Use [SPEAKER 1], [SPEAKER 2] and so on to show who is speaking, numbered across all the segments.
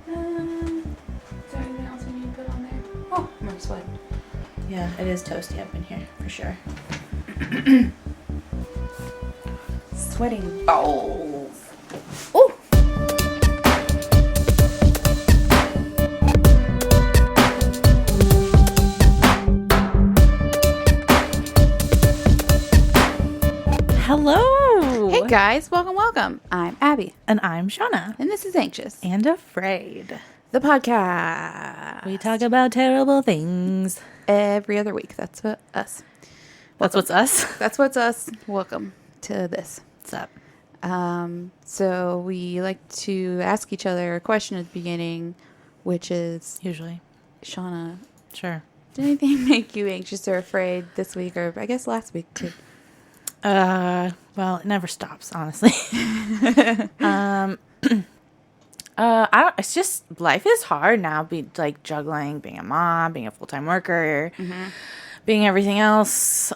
[SPEAKER 1] Is there anything else we need to put on there? Oh, I'm sweating.
[SPEAKER 2] Yeah, it is toasty up in here, for sure.
[SPEAKER 1] Sweating balls.
[SPEAKER 2] Oh! Hello!
[SPEAKER 1] Hey guys, welcome. I'm Abby.
[SPEAKER 2] And I'm Shauna.
[SPEAKER 1] And this is Anxious.
[SPEAKER 2] And Afraid.
[SPEAKER 1] The podcast.
[SPEAKER 2] We talk about terrible things.
[SPEAKER 1] Every other week. That's what us.
[SPEAKER 2] That's what's us?
[SPEAKER 1] That's what's us. Welcome to this.
[SPEAKER 2] What's up?
[SPEAKER 1] So we like to ask each other a question at the beginning, which is,
[SPEAKER 2] Usually.
[SPEAKER 1] Shauna,
[SPEAKER 2] Sure.
[SPEAKER 1] did anything make you anxious or afraid this week, or I guess last week too?
[SPEAKER 2] Well, it never stops, honestly. It's just, life is hard now, juggling, being a mom, being a full-time worker, being everything else.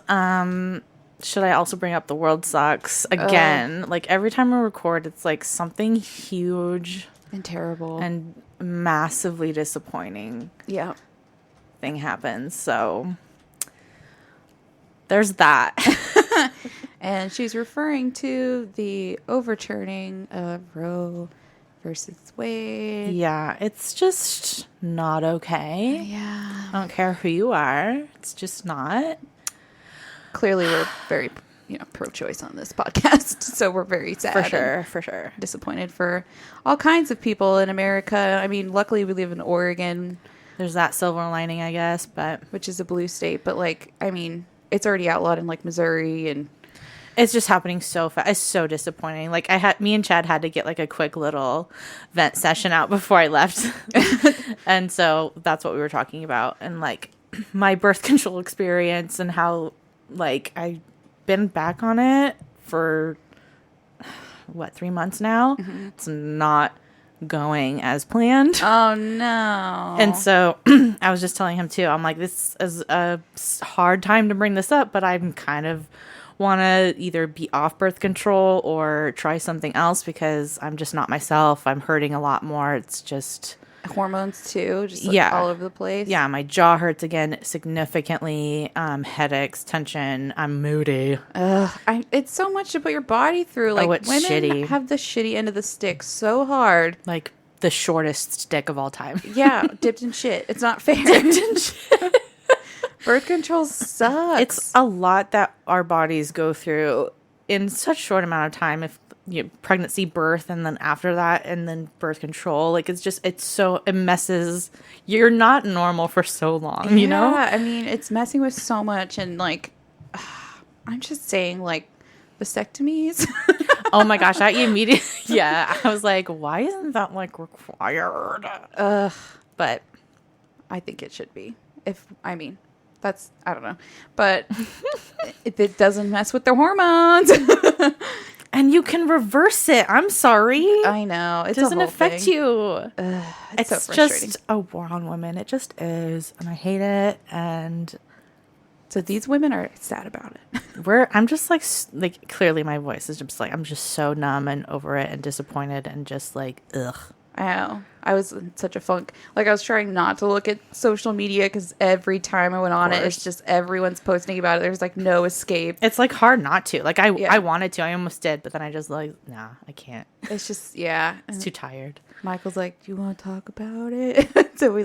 [SPEAKER 2] Should I also bring up the world sucks again? Like, every time we record, it's like something huge
[SPEAKER 1] And terrible.
[SPEAKER 2] and massively disappointing
[SPEAKER 1] Yeah.
[SPEAKER 2] thing happens. So there's that.
[SPEAKER 1] And she's referring to the overturning of Roe versus Wade.
[SPEAKER 2] Yeah, it's just not okay.
[SPEAKER 1] Yeah.
[SPEAKER 2] I don't care who you are. It's just not.
[SPEAKER 1] Clearly, we're very, pro-choice on this podcast, so we're very sad.
[SPEAKER 2] For sure.
[SPEAKER 1] Disappointed for all kinds of people in America. I mean, luckily we live in Oregon,
[SPEAKER 2] There's that silver lining, I guess, but
[SPEAKER 1] which is a blue state. But it's already outlawed in Missouri, and
[SPEAKER 2] it's just happening so fast. It's so disappointing. Like, me and Chad had to get a quick little vent session out before I left. And so that's what we were talking about. And my birth control experience and how I've been back on it for 3 months now. It's not going as planned.
[SPEAKER 1] oh no.
[SPEAKER 2] And so I was just telling him too, I'm like, this is a hard time to bring this up, but I'm kind of want to either be off birth control or try something else because I'm just not myself. I'm hurting a lot more. It's just
[SPEAKER 1] hormones too, just all over the place.
[SPEAKER 2] Yeah, my jaw hurts again significantly. Headaches, tension. I'm moody.
[SPEAKER 1] It's so much to put your body through.
[SPEAKER 2] It's
[SPEAKER 1] women
[SPEAKER 2] shitty.
[SPEAKER 1] have the shitty end of the stick so hard.
[SPEAKER 2] Like the shortest stick of all time.
[SPEAKER 1] Yeah, dipped in shit. It's not fair.
[SPEAKER 2] Dipped in shit.
[SPEAKER 1] Birth control sucks.
[SPEAKER 2] It's a lot that our bodies go through in such a short amount of time. If pregnancy, birth, and then after that, and then birth control, it messes. You're not normal for so long, you know?
[SPEAKER 1] I mean, it's messing with so much, and I'm just saying, vasectomies.
[SPEAKER 2] Oh my gosh, I immediately, I was like, why isn't that required?
[SPEAKER 1] But I think it should be. I don't know, but it doesn't mess with their hormones.
[SPEAKER 2] And you can reverse it. I'm sorry.
[SPEAKER 1] I know.
[SPEAKER 2] It doesn't affect you.
[SPEAKER 1] It's so frustrating.
[SPEAKER 2] Just a war on women. It just is. And I hate it. And
[SPEAKER 1] so these women are sad about it.
[SPEAKER 2] I'm just clearly my voice is just I'm just so numb and over it and disappointed and just ugh.
[SPEAKER 1] I know. I was in such a funk. I was trying not to look at social media because every time I went on it, it's just everyone's posting about it. There's no escape.
[SPEAKER 2] It's hard not to. I wanted to. I almost did, but then I just nah, I can't.
[SPEAKER 1] It's just, yeah.
[SPEAKER 2] It's too tired.
[SPEAKER 1] Michael's like, do you want to talk about it? So we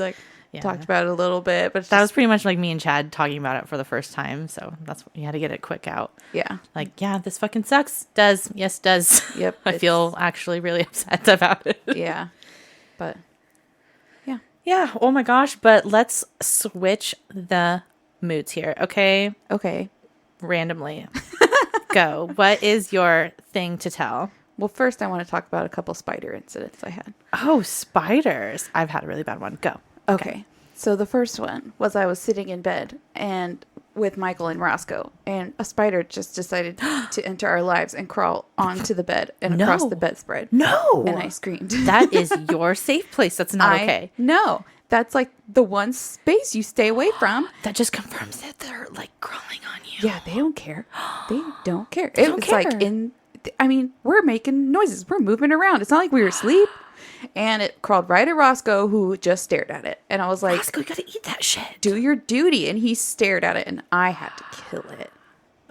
[SPEAKER 1] talked about it a little bit, but
[SPEAKER 2] that was pretty much me and Chad talking about it for the first time. So that's you had to get it quick out.
[SPEAKER 1] Yeah.
[SPEAKER 2] This fucking sucks. Does. Yes, does.
[SPEAKER 1] Yep.
[SPEAKER 2] I feel actually really upset about it.
[SPEAKER 1] Yeah. But yeah.
[SPEAKER 2] Yeah. Oh my gosh. But let's switch the moods here. Okay.
[SPEAKER 1] Okay.
[SPEAKER 2] Randomly. Go. What is your thing to tell?
[SPEAKER 1] Well, first I want to talk about a couple spider incidents I had.
[SPEAKER 2] Oh, spiders. I've had a really bad one. Go.
[SPEAKER 1] Okay. So the first one was I was sitting in bed and with Michael and Roscoe, and a spider just decided to enter our lives and crawl onto the bed and across the bedspread.
[SPEAKER 2] No.
[SPEAKER 1] And I screamed.
[SPEAKER 2] That is your safe place. That's not okay.
[SPEAKER 1] No. That's the one space you stay away from.
[SPEAKER 2] That just confirms that they're crawling on you.
[SPEAKER 1] Yeah, they don't care. They don't care.
[SPEAKER 2] They don't
[SPEAKER 1] It's
[SPEAKER 2] care.
[SPEAKER 1] I mean, we're making noises. We're moving around. It's not like we were asleep. And it crawled right at Roscoe, who just stared at it. And I was like,
[SPEAKER 2] Roscoe, you gotta eat that shit.
[SPEAKER 1] do your duty. And he stared at it, and I had to kill it.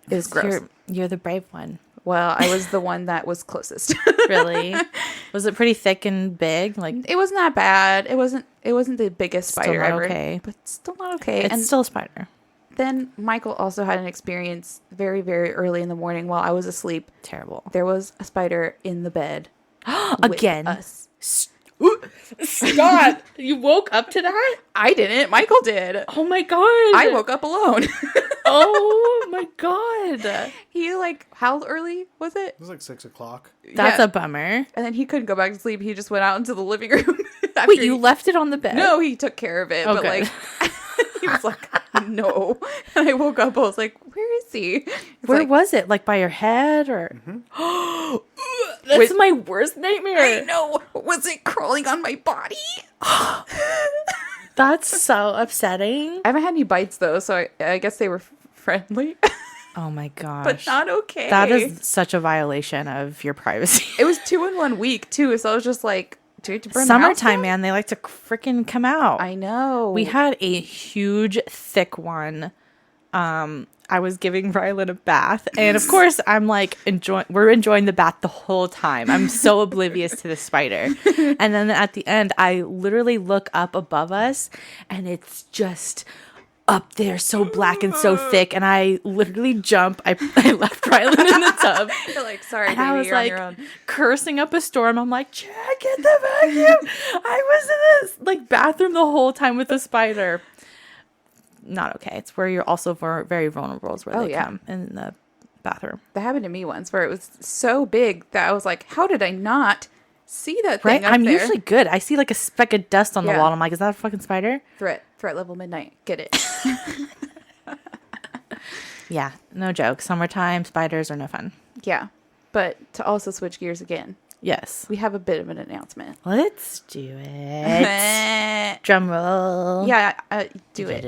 [SPEAKER 1] It was gross.
[SPEAKER 2] You're the brave one.
[SPEAKER 1] Well, I was the one that was closest.
[SPEAKER 2] Really? Was it pretty thick and big? Like,
[SPEAKER 1] it wasn't that bad. It wasn't the biggest spider
[SPEAKER 2] not
[SPEAKER 1] ever.
[SPEAKER 2] okay.
[SPEAKER 1] But still not okay.
[SPEAKER 2] It's still a spider.
[SPEAKER 1] Then Michael also had an experience very, very early in the morning while I was asleep.
[SPEAKER 2] Terrible.
[SPEAKER 1] There was a spider in the bed.
[SPEAKER 2] Again.
[SPEAKER 1] With us.
[SPEAKER 2] Scott, you woke up to that?
[SPEAKER 1] I didn't. Michael did.
[SPEAKER 2] Oh my god.
[SPEAKER 1] I woke up alone.
[SPEAKER 2] Oh my god.
[SPEAKER 1] He how early was it?
[SPEAKER 3] It was like 6 o'clock.
[SPEAKER 2] That's
[SPEAKER 1] Yeah.
[SPEAKER 2] a bummer.
[SPEAKER 1] And then he couldn't go back to sleep. He just went out into the living room.
[SPEAKER 2] Wait, you left it on the bed?
[SPEAKER 1] No, he took care of it.
[SPEAKER 2] Oh,
[SPEAKER 1] but
[SPEAKER 2] good.
[SPEAKER 1] he was like, no. And I woke up. I was like, where is he? It's
[SPEAKER 2] Where
[SPEAKER 1] like,
[SPEAKER 2] was it? Like by your head or? That's
[SPEAKER 1] With-
[SPEAKER 2] my worst nightmare.
[SPEAKER 1] I know. Was it crawling on my body?
[SPEAKER 2] That's so upsetting.
[SPEAKER 1] I haven't had any bites though, so I guess they were friendly,
[SPEAKER 2] Oh my gosh.
[SPEAKER 1] but not okay.
[SPEAKER 2] That is such a violation of your privacy.
[SPEAKER 1] It was 2 in 1 week too, so I was just like, do we have to burn the house
[SPEAKER 2] Summertime,
[SPEAKER 1] down?
[SPEAKER 2] man, they like to freaking come out.
[SPEAKER 1] I know.
[SPEAKER 2] We had a huge, thick one. I was giving Rylan a bath, and of course, I'm like we're enjoying the bath the whole time. I'm so oblivious to the spider. And then at the end, I literally look up above us, and it's just up there, so black and so thick, and I literally jump. I left Rylan in the tub.
[SPEAKER 1] You're like, sorry,
[SPEAKER 2] And
[SPEAKER 1] baby,
[SPEAKER 2] I was
[SPEAKER 1] you're
[SPEAKER 2] like
[SPEAKER 1] on your own.
[SPEAKER 2] cursing up a storm. I'm like, Chad, get the vacuum. I was in this bathroom the whole time with the spider. Not okay. It's where you're also very vulnerable is where
[SPEAKER 1] Oh,
[SPEAKER 2] they
[SPEAKER 1] yeah.
[SPEAKER 2] come in the bathroom.
[SPEAKER 1] That happened to me once, where it was so big that I was like, how did I not see that thing
[SPEAKER 2] Right?
[SPEAKER 1] up
[SPEAKER 2] I'm
[SPEAKER 1] there?
[SPEAKER 2] usually good. I see like a speck of dust on the
[SPEAKER 1] Yeah.
[SPEAKER 2] wall. I'm like, is that a fucking spider?
[SPEAKER 1] Threat level midnight. Get it?
[SPEAKER 2] Yeah, no joke. Summertime spiders are no fun.
[SPEAKER 1] Yeah. But to also switch gears again,
[SPEAKER 2] Yes.
[SPEAKER 1] we have a bit of an announcement.
[SPEAKER 2] Let's do it. Drum roll.
[SPEAKER 1] Yeah, do it.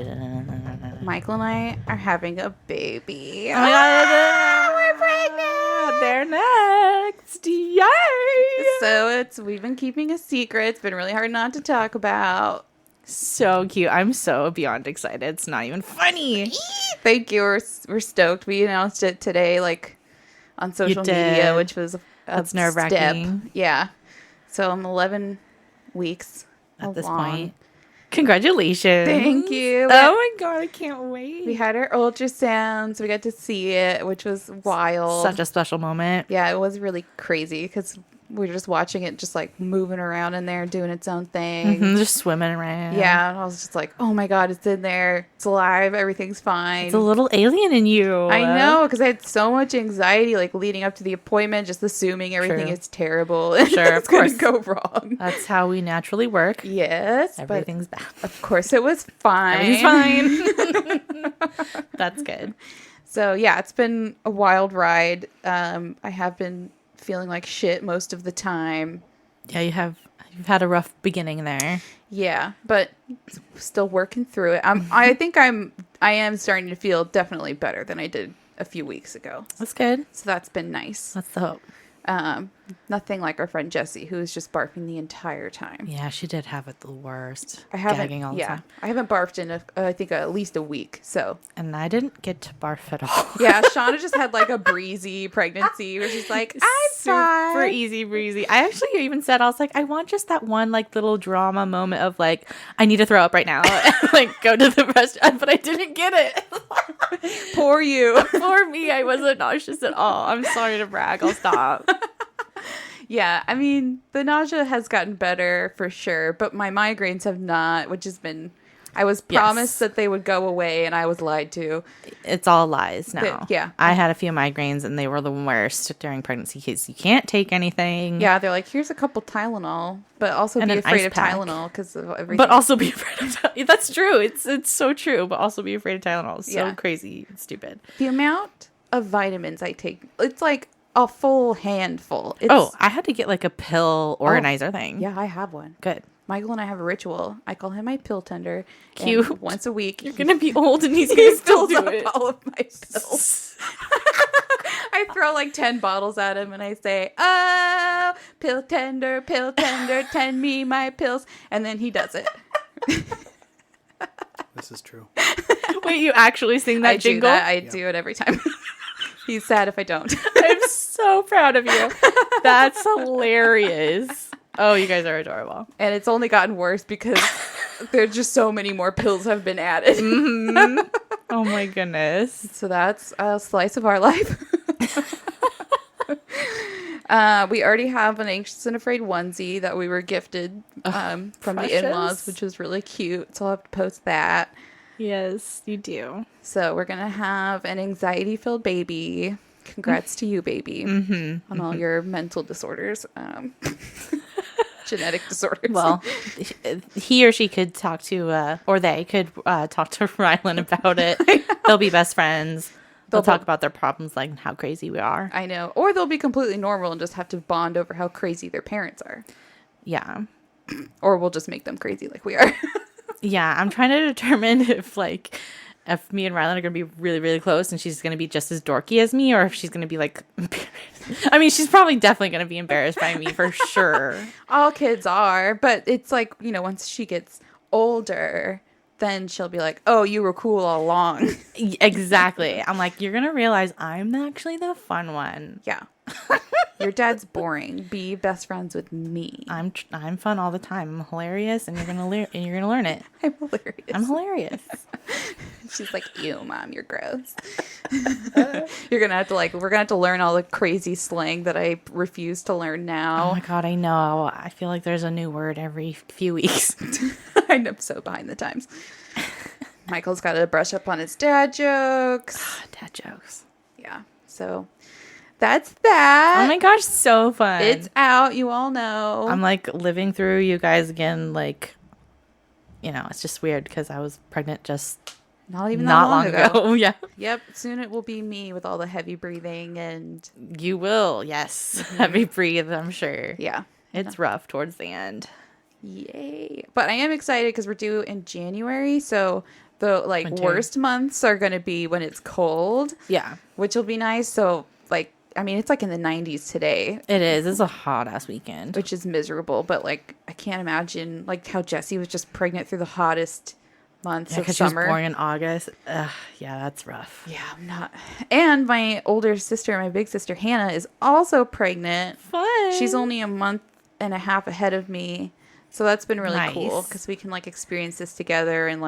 [SPEAKER 1] Michael and I are having a baby.
[SPEAKER 2] Oh my god, we're pregnant. They're next. Yay!
[SPEAKER 1] So we've been keeping a secret. It's been really hard not to talk about.
[SPEAKER 2] So cute. I'm so beyond excited. It's not even funny.
[SPEAKER 1] Thank you. We're stoked. We announced it today, on social media,
[SPEAKER 2] did.
[SPEAKER 1] which was
[SPEAKER 2] That's
[SPEAKER 1] a
[SPEAKER 2] nerve-wracking.
[SPEAKER 1] step. Yeah. So I'm 11 weeks
[SPEAKER 2] At this
[SPEAKER 1] along.
[SPEAKER 2] point. Congratulations.
[SPEAKER 1] Thank you.
[SPEAKER 2] Oh my god, I can't wait.
[SPEAKER 1] We had our ultrasound, so we got to see it, which was wild.
[SPEAKER 2] Such a special moment.
[SPEAKER 1] Yeah, it was really crazy because we were just watching it, just moving around in there, doing its own thing.
[SPEAKER 2] Mhm, just swimming around.
[SPEAKER 1] Yeah, and I was just like, oh my god, it's in there. It's alive. Everything's fine.
[SPEAKER 2] It's a little alien in you.
[SPEAKER 1] I know, because I had so much anxiety, leading up to the appointment, just assuming everything
[SPEAKER 2] True.
[SPEAKER 1] is terrible and
[SPEAKER 2] Sure,
[SPEAKER 1] it's
[SPEAKER 2] of
[SPEAKER 1] going to
[SPEAKER 2] course.
[SPEAKER 1] go wrong.
[SPEAKER 2] That's how we naturally work.
[SPEAKER 1] Yes,
[SPEAKER 2] Everything's bad.
[SPEAKER 1] but of course it was fine.
[SPEAKER 2] Everything's fine. That's good.
[SPEAKER 1] So yeah, it's been a wild ride. I have been feeling like shit most of the time.
[SPEAKER 2] Yeah, you've had a rough beginning there.
[SPEAKER 1] Yeah, but still working through it. I think I am starting to feel definitely better than I did a few weeks ago.
[SPEAKER 2] That's good.
[SPEAKER 1] So that's been nice.
[SPEAKER 2] That's the hope.
[SPEAKER 1] Nothing like our friend Jessie, who was just barfing the entire time.
[SPEAKER 2] Yeah, she did have it the worst.
[SPEAKER 1] I haven't,
[SPEAKER 2] Gagging all the time.
[SPEAKER 1] I haven't barfed in I think at least a week. So
[SPEAKER 2] And I didn't get to barf at all.
[SPEAKER 1] yeah, Shauna just had a breezy pregnancy where she's like, I'm
[SPEAKER 2] Super
[SPEAKER 1] fine.
[SPEAKER 2] easy breezy. I actually even said, I was like, I want just that one little drama moment of I need to throw up right now. Go to the restaurant, but I didn't get it.
[SPEAKER 1] Poor you.
[SPEAKER 2] For me, I wasn't nauseous at all. I'm sorry to brag. I'll stop.
[SPEAKER 1] Yeah, I mean, the nausea has gotten better for sure, but my migraines have not, which has been, I was promised that they would go away and I was lied to.
[SPEAKER 2] It's all lies now.
[SPEAKER 1] But, yeah.
[SPEAKER 2] I had a few migraines and they were the worst during pregnancy because you can't take anything.
[SPEAKER 1] Yeah, they're like, here's a couple Tylenol, but also
[SPEAKER 2] And
[SPEAKER 1] be
[SPEAKER 2] an
[SPEAKER 1] afraid
[SPEAKER 2] ice
[SPEAKER 1] of
[SPEAKER 2] pack.
[SPEAKER 1] Tylenol because of everything.
[SPEAKER 2] But also be afraid of Tylenol. That's true. It's so true. But also be afraid of Tylenol. It's so
[SPEAKER 1] Yeah.
[SPEAKER 2] crazy and stupid.
[SPEAKER 1] The amount of vitamins I take, it's like a full handful.
[SPEAKER 2] I had to get a pill organizer thing.
[SPEAKER 1] Yeah, I have one.
[SPEAKER 2] Good.
[SPEAKER 1] Michael and I have a ritual. I call him my pill tender. and
[SPEAKER 2] Cute.
[SPEAKER 1] once a week,
[SPEAKER 2] You're going to be old and he's
[SPEAKER 1] he
[SPEAKER 2] going to still
[SPEAKER 1] fills
[SPEAKER 2] do
[SPEAKER 1] up
[SPEAKER 2] it.
[SPEAKER 1] all of my pills. I throw like 10 bottles at him and I say, oh, pill tender, tend me my pills. And then he does it.
[SPEAKER 3] This is true.
[SPEAKER 2] Wait, you actually sing that jingle?
[SPEAKER 1] I do it every time. He's sad if I don't.
[SPEAKER 2] I'm so proud of you. That's hilarious. Oh, you guys are adorable.
[SPEAKER 1] And it's only gotten worse because there's just so many more pills have been added.
[SPEAKER 2] Mm-hmm. Oh my goodness.
[SPEAKER 1] So that's a slice of our life. We already have an Anxious and Afraid onesie that we were gifted from the in-laws, which was really cute. So I'll have to post that.
[SPEAKER 2] Yes, you do.
[SPEAKER 1] So we're going to have an anxiety-filled baby. Congrats to you, baby, on all your mental disorders, genetic disorders.
[SPEAKER 2] Well, he or she could talk to, or they could talk to Rylan about it. They'll be best friends. They'll talk about their problems, like how crazy we are.
[SPEAKER 1] I know. Or they'll be completely normal and just have to bond over how crazy their parents are.
[SPEAKER 2] Yeah.
[SPEAKER 1] Or we'll just make them crazy like we are.
[SPEAKER 2] Yeah, I'm trying to determine if me and Rylan are going to be really, really close and she's going to be just as dorky as me, or if she's going to be like, I mean, she's probably definitely going to be embarrassed by me for sure.
[SPEAKER 1] All kids are, but it's like, once she gets older, then she'll be like, oh, you were cool all along.
[SPEAKER 2] Exactly. I'm like, you're going to realize I'm actually the fun one.
[SPEAKER 1] Yeah. Your dad's boring. Be best friends with me.
[SPEAKER 2] I'm fun all the time. I'm hilarious, and you're gonna learn it.
[SPEAKER 1] I'm hilarious.
[SPEAKER 2] I'm hilarious.
[SPEAKER 1] She's like, ew, mom, you're gross. We're gonna have to learn all the crazy slang that I refuse to learn now.
[SPEAKER 2] Oh my god, I know. I feel like there's a new word every few weeks.
[SPEAKER 1] I'm so behind the times. Michael's got to brush up on his dad jokes.
[SPEAKER 2] Dad jokes.
[SPEAKER 1] Yeah. So that's that.
[SPEAKER 2] Oh my gosh, so fun.
[SPEAKER 1] It's out. You all know.
[SPEAKER 2] I'm like living through you guys again. Like, it's just weird because I was pregnant just
[SPEAKER 1] not long
[SPEAKER 2] ago. Yeah.
[SPEAKER 1] Yep. Soon it will be me with all the heavy breathing and.
[SPEAKER 2] You will. Yes. Heavy breathe, I'm sure.
[SPEAKER 1] Yeah.
[SPEAKER 2] It's rough towards the end.
[SPEAKER 1] Yay. But I am excited because we're due in January. So the worst months are going to be when it's cold. Yeah. Which will be nice. So it's like in the 90s today.
[SPEAKER 2] It is. It's a hot ass weekend.
[SPEAKER 1] Which is miserable. But I can't imagine how Jessie was just pregnant through the hottest months of summer. She was
[SPEAKER 2] born in August. Yeah, that's rough.
[SPEAKER 1] Yeah, I'm not. And my older sister, my big sister Hannah, is also pregnant.
[SPEAKER 2] Fun.
[SPEAKER 1] She's only a month and a half ahead of me. So that's been really cool because we can experience this together and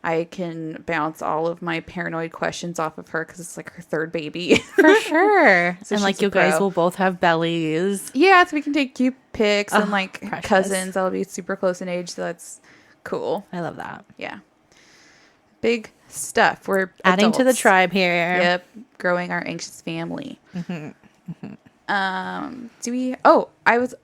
[SPEAKER 1] I can bounce all of my paranoid questions off of her because it's her third baby.
[SPEAKER 2] For sure.
[SPEAKER 1] So
[SPEAKER 2] and you guys will both have bellies.
[SPEAKER 1] Yeah, so we can take cute pics and cousins that'll be super close in age. So that's cool.
[SPEAKER 2] I love that.
[SPEAKER 1] Yeah. Big stuff. We're
[SPEAKER 2] adding
[SPEAKER 1] adults.
[SPEAKER 2] to the tribe here.
[SPEAKER 1] Yep. Growing our anxious family. Mm-hmm. Mm-hmm. I was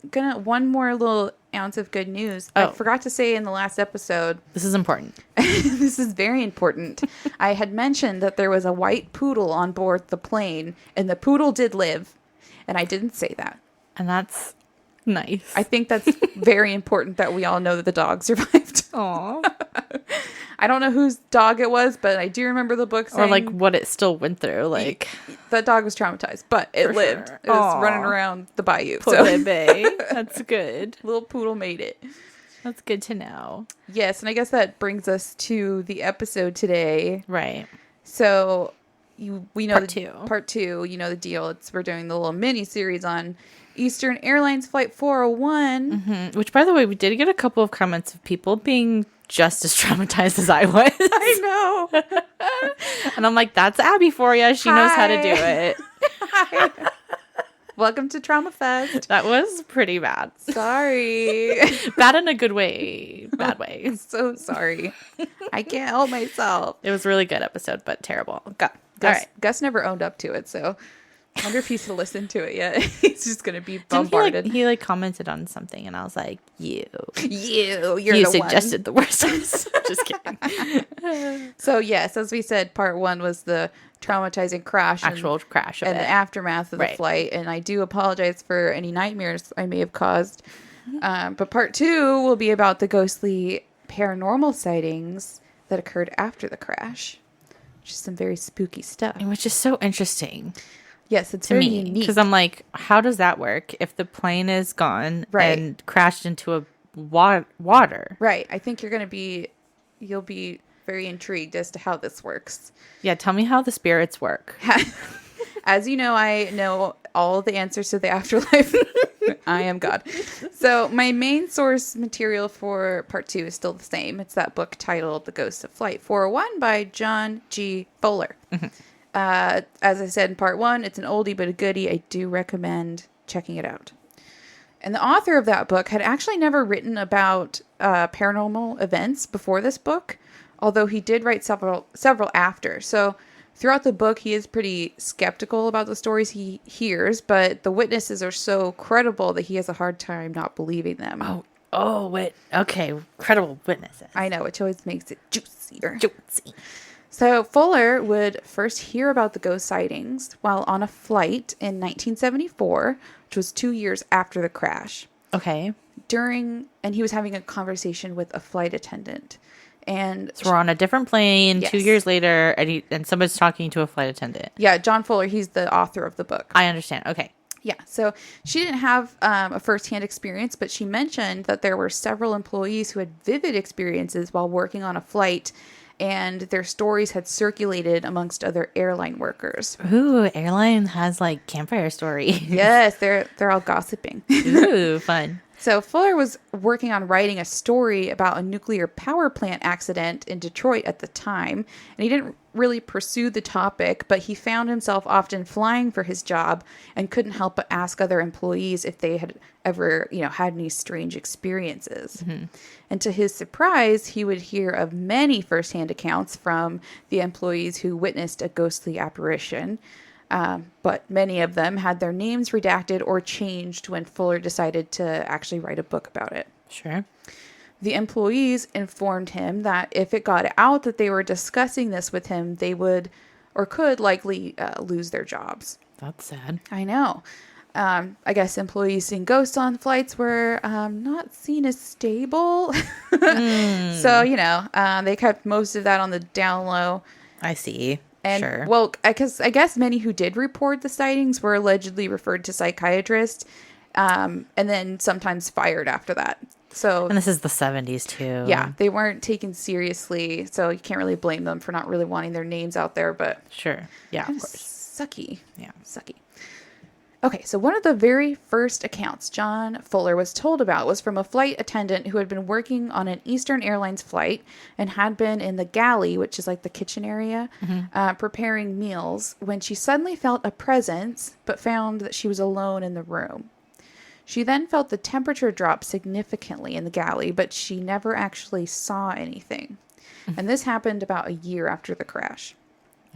[SPEAKER 1] one more little ounce of good news. I forgot to say in the last episode.
[SPEAKER 2] This is important.
[SPEAKER 1] This is very important. I had mentioned that there was a white poodle on board the plane, and the poodle did live, and I didn't say that.
[SPEAKER 2] And that's nice.
[SPEAKER 1] I think that's very important that we all know that the dog survived.
[SPEAKER 2] Aww.
[SPEAKER 1] I don't know whose dog it was, but I do remember the book saying...
[SPEAKER 2] Or what it still went through.
[SPEAKER 1] That dog was traumatized, but it lived. Sure. It was running around the bayou.
[SPEAKER 2] Poor baby. That's good.
[SPEAKER 1] Little poodle made it.
[SPEAKER 2] That's good to know.
[SPEAKER 1] Yes, and I guess that brings us to the episode today.
[SPEAKER 2] Right.
[SPEAKER 1] So we know
[SPEAKER 2] part two.
[SPEAKER 1] You know the deal. We're doing the little mini series on Eastern Airlines Flight 401.
[SPEAKER 2] Mm-hmm. Which, by the way, we did get a couple of comments of people being just as traumatized as I was.
[SPEAKER 1] I know.
[SPEAKER 2] And I'm like, that's Abby for you. She knows how to do it.
[SPEAKER 1] Hi. Welcome to Trauma Fest.
[SPEAKER 2] That was pretty bad.
[SPEAKER 1] Sorry.
[SPEAKER 2] Bad in a good way. Bad way.
[SPEAKER 1] I'm so sorry. I can't help myself.
[SPEAKER 2] It was a really good episode, but terrible.
[SPEAKER 1] Gus never owned up to it, so I wonder if he's listened to it yet. He's just going to be bombarded.
[SPEAKER 2] He commented on something, and I was like, you're
[SPEAKER 1] you
[SPEAKER 2] suggested the worst. Just kidding.
[SPEAKER 1] So yes, as we said, part one was the traumatizing crash,
[SPEAKER 2] actual crash of
[SPEAKER 1] and the aftermath of the flight. And I do apologize for any nightmares I may have caused. But part two will be about the ghostly paranormal sightings that occurred after the crash, which is some very spooky stuff.
[SPEAKER 2] And which is so interesting.
[SPEAKER 1] Yes, it's
[SPEAKER 2] to
[SPEAKER 1] very
[SPEAKER 2] me.
[SPEAKER 1] unique.
[SPEAKER 2] Because I'm like, how does that work if the plane is gone and crashed into a water?
[SPEAKER 1] Right. I think you'll be very intrigued as to how this works.
[SPEAKER 2] Yeah, tell me how the spirits work.
[SPEAKER 1] As you know, I know all the answers to the afterlife. I am God. So my main source material for part 2 is still the same. It's that book titled The Ghost of Flight 401 by John G. Fuller. Mm-hmm. As I said in part 1, it's an oldie but a goodie. I do recommend checking it out. And the author of that book had actually never written about paranormal events before this book, although he did write several after. So throughout the book, he is pretty skeptical about the stories he hears, but the witnesses are so credible that he has a hard time not believing them.
[SPEAKER 2] Oh, wait. Okay, credible witnesses.
[SPEAKER 1] I know, which always makes it juicier. Juicy. So Fuller would first hear about the ghost sightings while on a flight in 1974, which was 2 years after the crash.
[SPEAKER 2] Okay.
[SPEAKER 1] And he was having a conversation with a flight attendant. And
[SPEAKER 2] so we're on a different plane 2 years later, and somebody's talking to a flight attendant.
[SPEAKER 1] Yeah, John Fuller, he's the author of the book.
[SPEAKER 2] I understand. Okay.
[SPEAKER 1] Yeah, so she didn't have a firsthand experience, but she mentioned that there were several employees who had vivid experiences while working on a flight, and their stories had circulated amongst other airline workers.
[SPEAKER 2] Ooh, airline has like campfire stories.
[SPEAKER 1] Yes, they're all gossiping.
[SPEAKER 2] Ooh, fun.
[SPEAKER 1] So Fuller was working on writing a story about a nuclear power plant accident in Detroit at the time, and he didn't really pursue the topic, but he found himself often flying for his job and couldn't help but ask other employees if they had ever, had any strange experiences. Mm-hmm. And to his surprise, he would hear of many firsthand accounts from the employees who witnessed a ghostly apparition. But many of them had their names redacted or changed when Fuller decided to actually write a book about it.
[SPEAKER 2] Sure.
[SPEAKER 1] The employees informed him that if it got out that they were discussing this with him, they would or could likely lose their jobs.
[SPEAKER 2] That's sad.
[SPEAKER 1] I know. I guess employees seeing ghosts on flights were not seen as stable. So, they kept most of that on the down low.
[SPEAKER 2] I see.
[SPEAKER 1] And,
[SPEAKER 2] sure.
[SPEAKER 1] Well, I guess many who did report the sightings were allegedly referred to psychiatrists and then sometimes fired after that. So,
[SPEAKER 2] and this is the 70s, too.
[SPEAKER 1] Yeah, they weren't taken seriously, so you can't really blame them for not really wanting their names out there, but...
[SPEAKER 2] Sure, yeah, of course.
[SPEAKER 1] Sucky.
[SPEAKER 2] Yeah.
[SPEAKER 1] Sucky. Okay, so one of the very first accounts John Fuller was told about was from a flight attendant who had been working on an Eastern Airlines flight and had been in the galley, which is like the kitchen area, preparing meals, when she suddenly felt a presence, but found that she was alone in the room. She then felt the temperature drop significantly in the galley, but she never actually saw anything. And this happened about a year after the crash.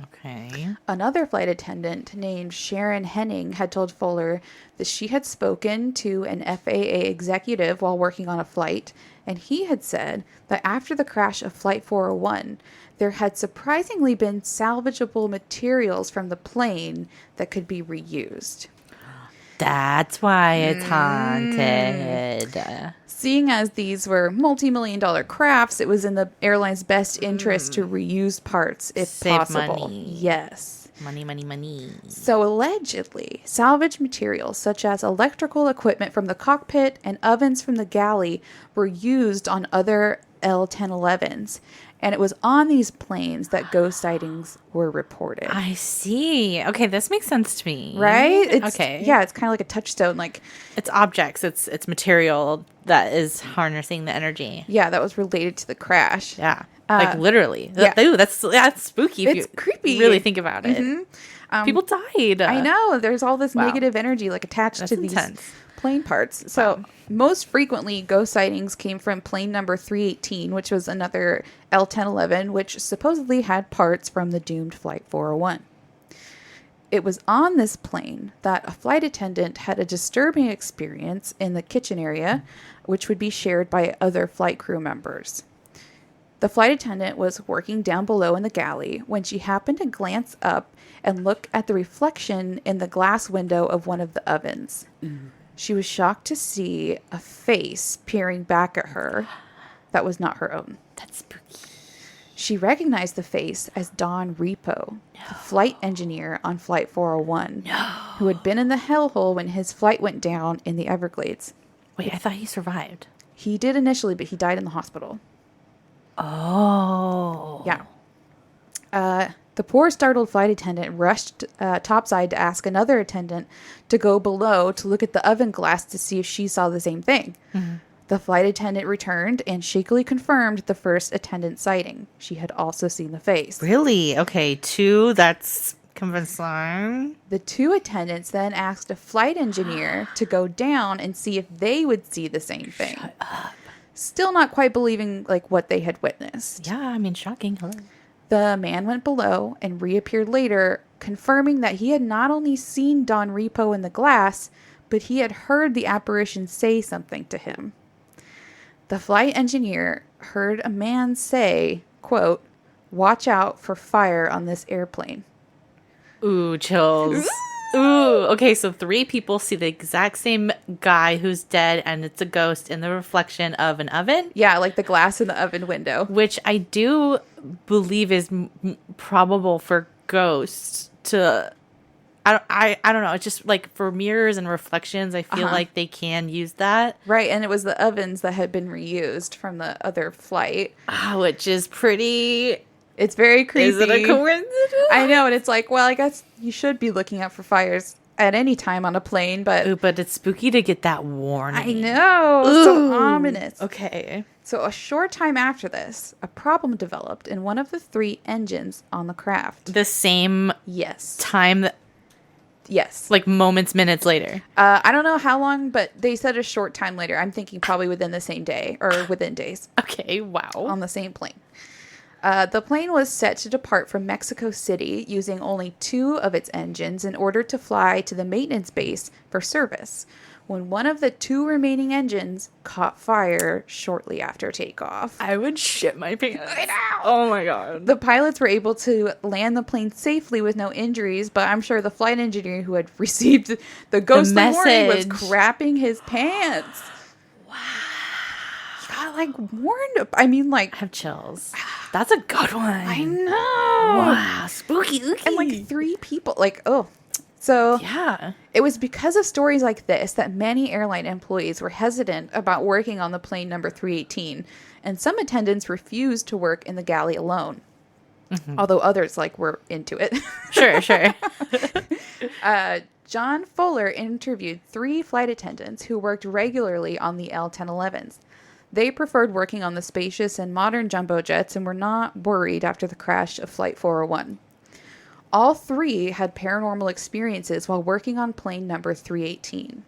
[SPEAKER 2] Okay.
[SPEAKER 1] Another flight attendant named Sharon Henning had told Fuller that she had spoken to an FAA executive while working on a flight, and he had said that after the crash of Flight 401, there had surprisingly been salvageable materials from the plane that could be reused.
[SPEAKER 2] That's why it's haunted.
[SPEAKER 1] Seeing as these were multi-million-dollar crafts, it was in the airline's best interest to reuse parts if
[SPEAKER 2] save
[SPEAKER 1] possible.
[SPEAKER 2] Money.
[SPEAKER 1] Yes.
[SPEAKER 2] Money.
[SPEAKER 1] So allegedly, salvage materials such as electrical equipment from the cockpit and ovens from the galley were used on other L-1011s. And it was on these planes that ghost sightings were reported.
[SPEAKER 2] I see. Okay, this makes sense to me.
[SPEAKER 1] Right?
[SPEAKER 2] Okay.
[SPEAKER 1] Yeah, it's kind of like a touchstone. Like
[SPEAKER 2] it's objects. It's material that is harnessing the energy.
[SPEAKER 1] Yeah, that was related to the crash.
[SPEAKER 2] Yeah. Like literally.
[SPEAKER 1] Yeah.
[SPEAKER 2] Ooh, that's spooky.
[SPEAKER 1] It's creepy.
[SPEAKER 2] Really think about it.
[SPEAKER 1] Mm-hmm.
[SPEAKER 2] People died.
[SPEAKER 1] I know. There's all this negative energy like attached to these plane parts. So most frequently, ghost sightings came from plane number 318, which was another L-1011, which supposedly had parts from the doomed Flight 401. It was on this plane that a flight attendant had a disturbing experience in the kitchen area, which would be shared by other flight crew members. The flight attendant was working down below in the galley when she happened to glance up and look at the reflection in the glass window of one of the ovens. She was shocked to see a face peering back at her that was not her own.
[SPEAKER 2] That's spooky.
[SPEAKER 1] She recognized the face as Don Repod, the flight engineer on Flight 401, who had been in the hellhole when his flight went down in the Everglades.
[SPEAKER 2] Wait, I thought he survived.
[SPEAKER 1] He did initially, but he died in the hospital.
[SPEAKER 2] Oh.
[SPEAKER 1] Yeah. The poor startled flight attendant rushed topside to ask another attendant to go below to look at the oven glass to see if she saw the same thing. Mm-hmm. The flight attendant returned and shakily confirmed the first attendant sighting. She had also seen the face.
[SPEAKER 2] Really? Okay, 2, that's convincing.
[SPEAKER 1] The 2 attendants then asked a flight engineer to go down and see if they would see the same thing.
[SPEAKER 2] Shut up.
[SPEAKER 1] Still not quite believing what they had witnessed.
[SPEAKER 2] Yeah, I mean, shocking. Hello.
[SPEAKER 1] The man went below and reappeared later, confirming that he had not only seen Don Repod in the glass, but he had heard the apparition say something to him. The flight engineer heard a man say, quote, "Watch out for fire on this airplane."
[SPEAKER 2] Ooh, chills. Ooh, okay, so 3 people see the exact same guy who's dead, and it's a ghost in the reflection of an oven?
[SPEAKER 1] Yeah, like the glass in the oven window.
[SPEAKER 2] Which I do believe is probable for ghosts to... I don't know. It's just like for mirrors and reflections, I feel like they can use that.
[SPEAKER 1] Right, and it was the ovens that had been reused from the other flight.
[SPEAKER 2] Which is pretty...
[SPEAKER 1] It's very creepy.
[SPEAKER 2] Is it a coincidence?
[SPEAKER 1] I know, and it's like, well, I guess you should be looking out for fires at any time on a plane, but...
[SPEAKER 2] Ooh, but it's spooky to get that warning.
[SPEAKER 1] I know. Ooh. So ominous.
[SPEAKER 2] Okay.
[SPEAKER 1] So a short time after this, a problem developed in one of the 3 engines on the craft.
[SPEAKER 2] The same time that...
[SPEAKER 1] Yes.
[SPEAKER 2] Like moments, minutes later.
[SPEAKER 1] I don't know how long, but they said a short time later. I'm thinking probably within the same day or within days.
[SPEAKER 2] Okay, wow.
[SPEAKER 1] On the same plane. The plane was set to depart from Mexico City using only 2 of its engines in order to fly to the maintenance base for service, when one of the 2 remaining engines caught fire shortly after takeoff.
[SPEAKER 2] I would shit my pants. I know. Oh my god.
[SPEAKER 1] The pilots were able to land the plane safely with no injuries, but I'm sure the flight engineer who had received the ghostly warning was crapping his pants.
[SPEAKER 2] Wow.
[SPEAKER 1] He got warned. I mean,
[SPEAKER 2] I have chills. That's a good one.
[SPEAKER 1] I know.
[SPEAKER 2] Wow. Spooky.
[SPEAKER 1] And 3 people. So
[SPEAKER 2] yeah,
[SPEAKER 1] it was because of stories like this that many airline employees were hesitant about working on the plane number 318, and some attendants refused to work in the galley alone. Mm-hmm. Although others were into it.
[SPEAKER 2] Sure.
[SPEAKER 1] John Fuller interviewed 3 flight attendants who worked regularly on the L-1011s. They preferred working on the spacious and modern jumbo jets and were not worried after the crash of Flight 401. All 3 had paranormal experiences while working on plane number 318.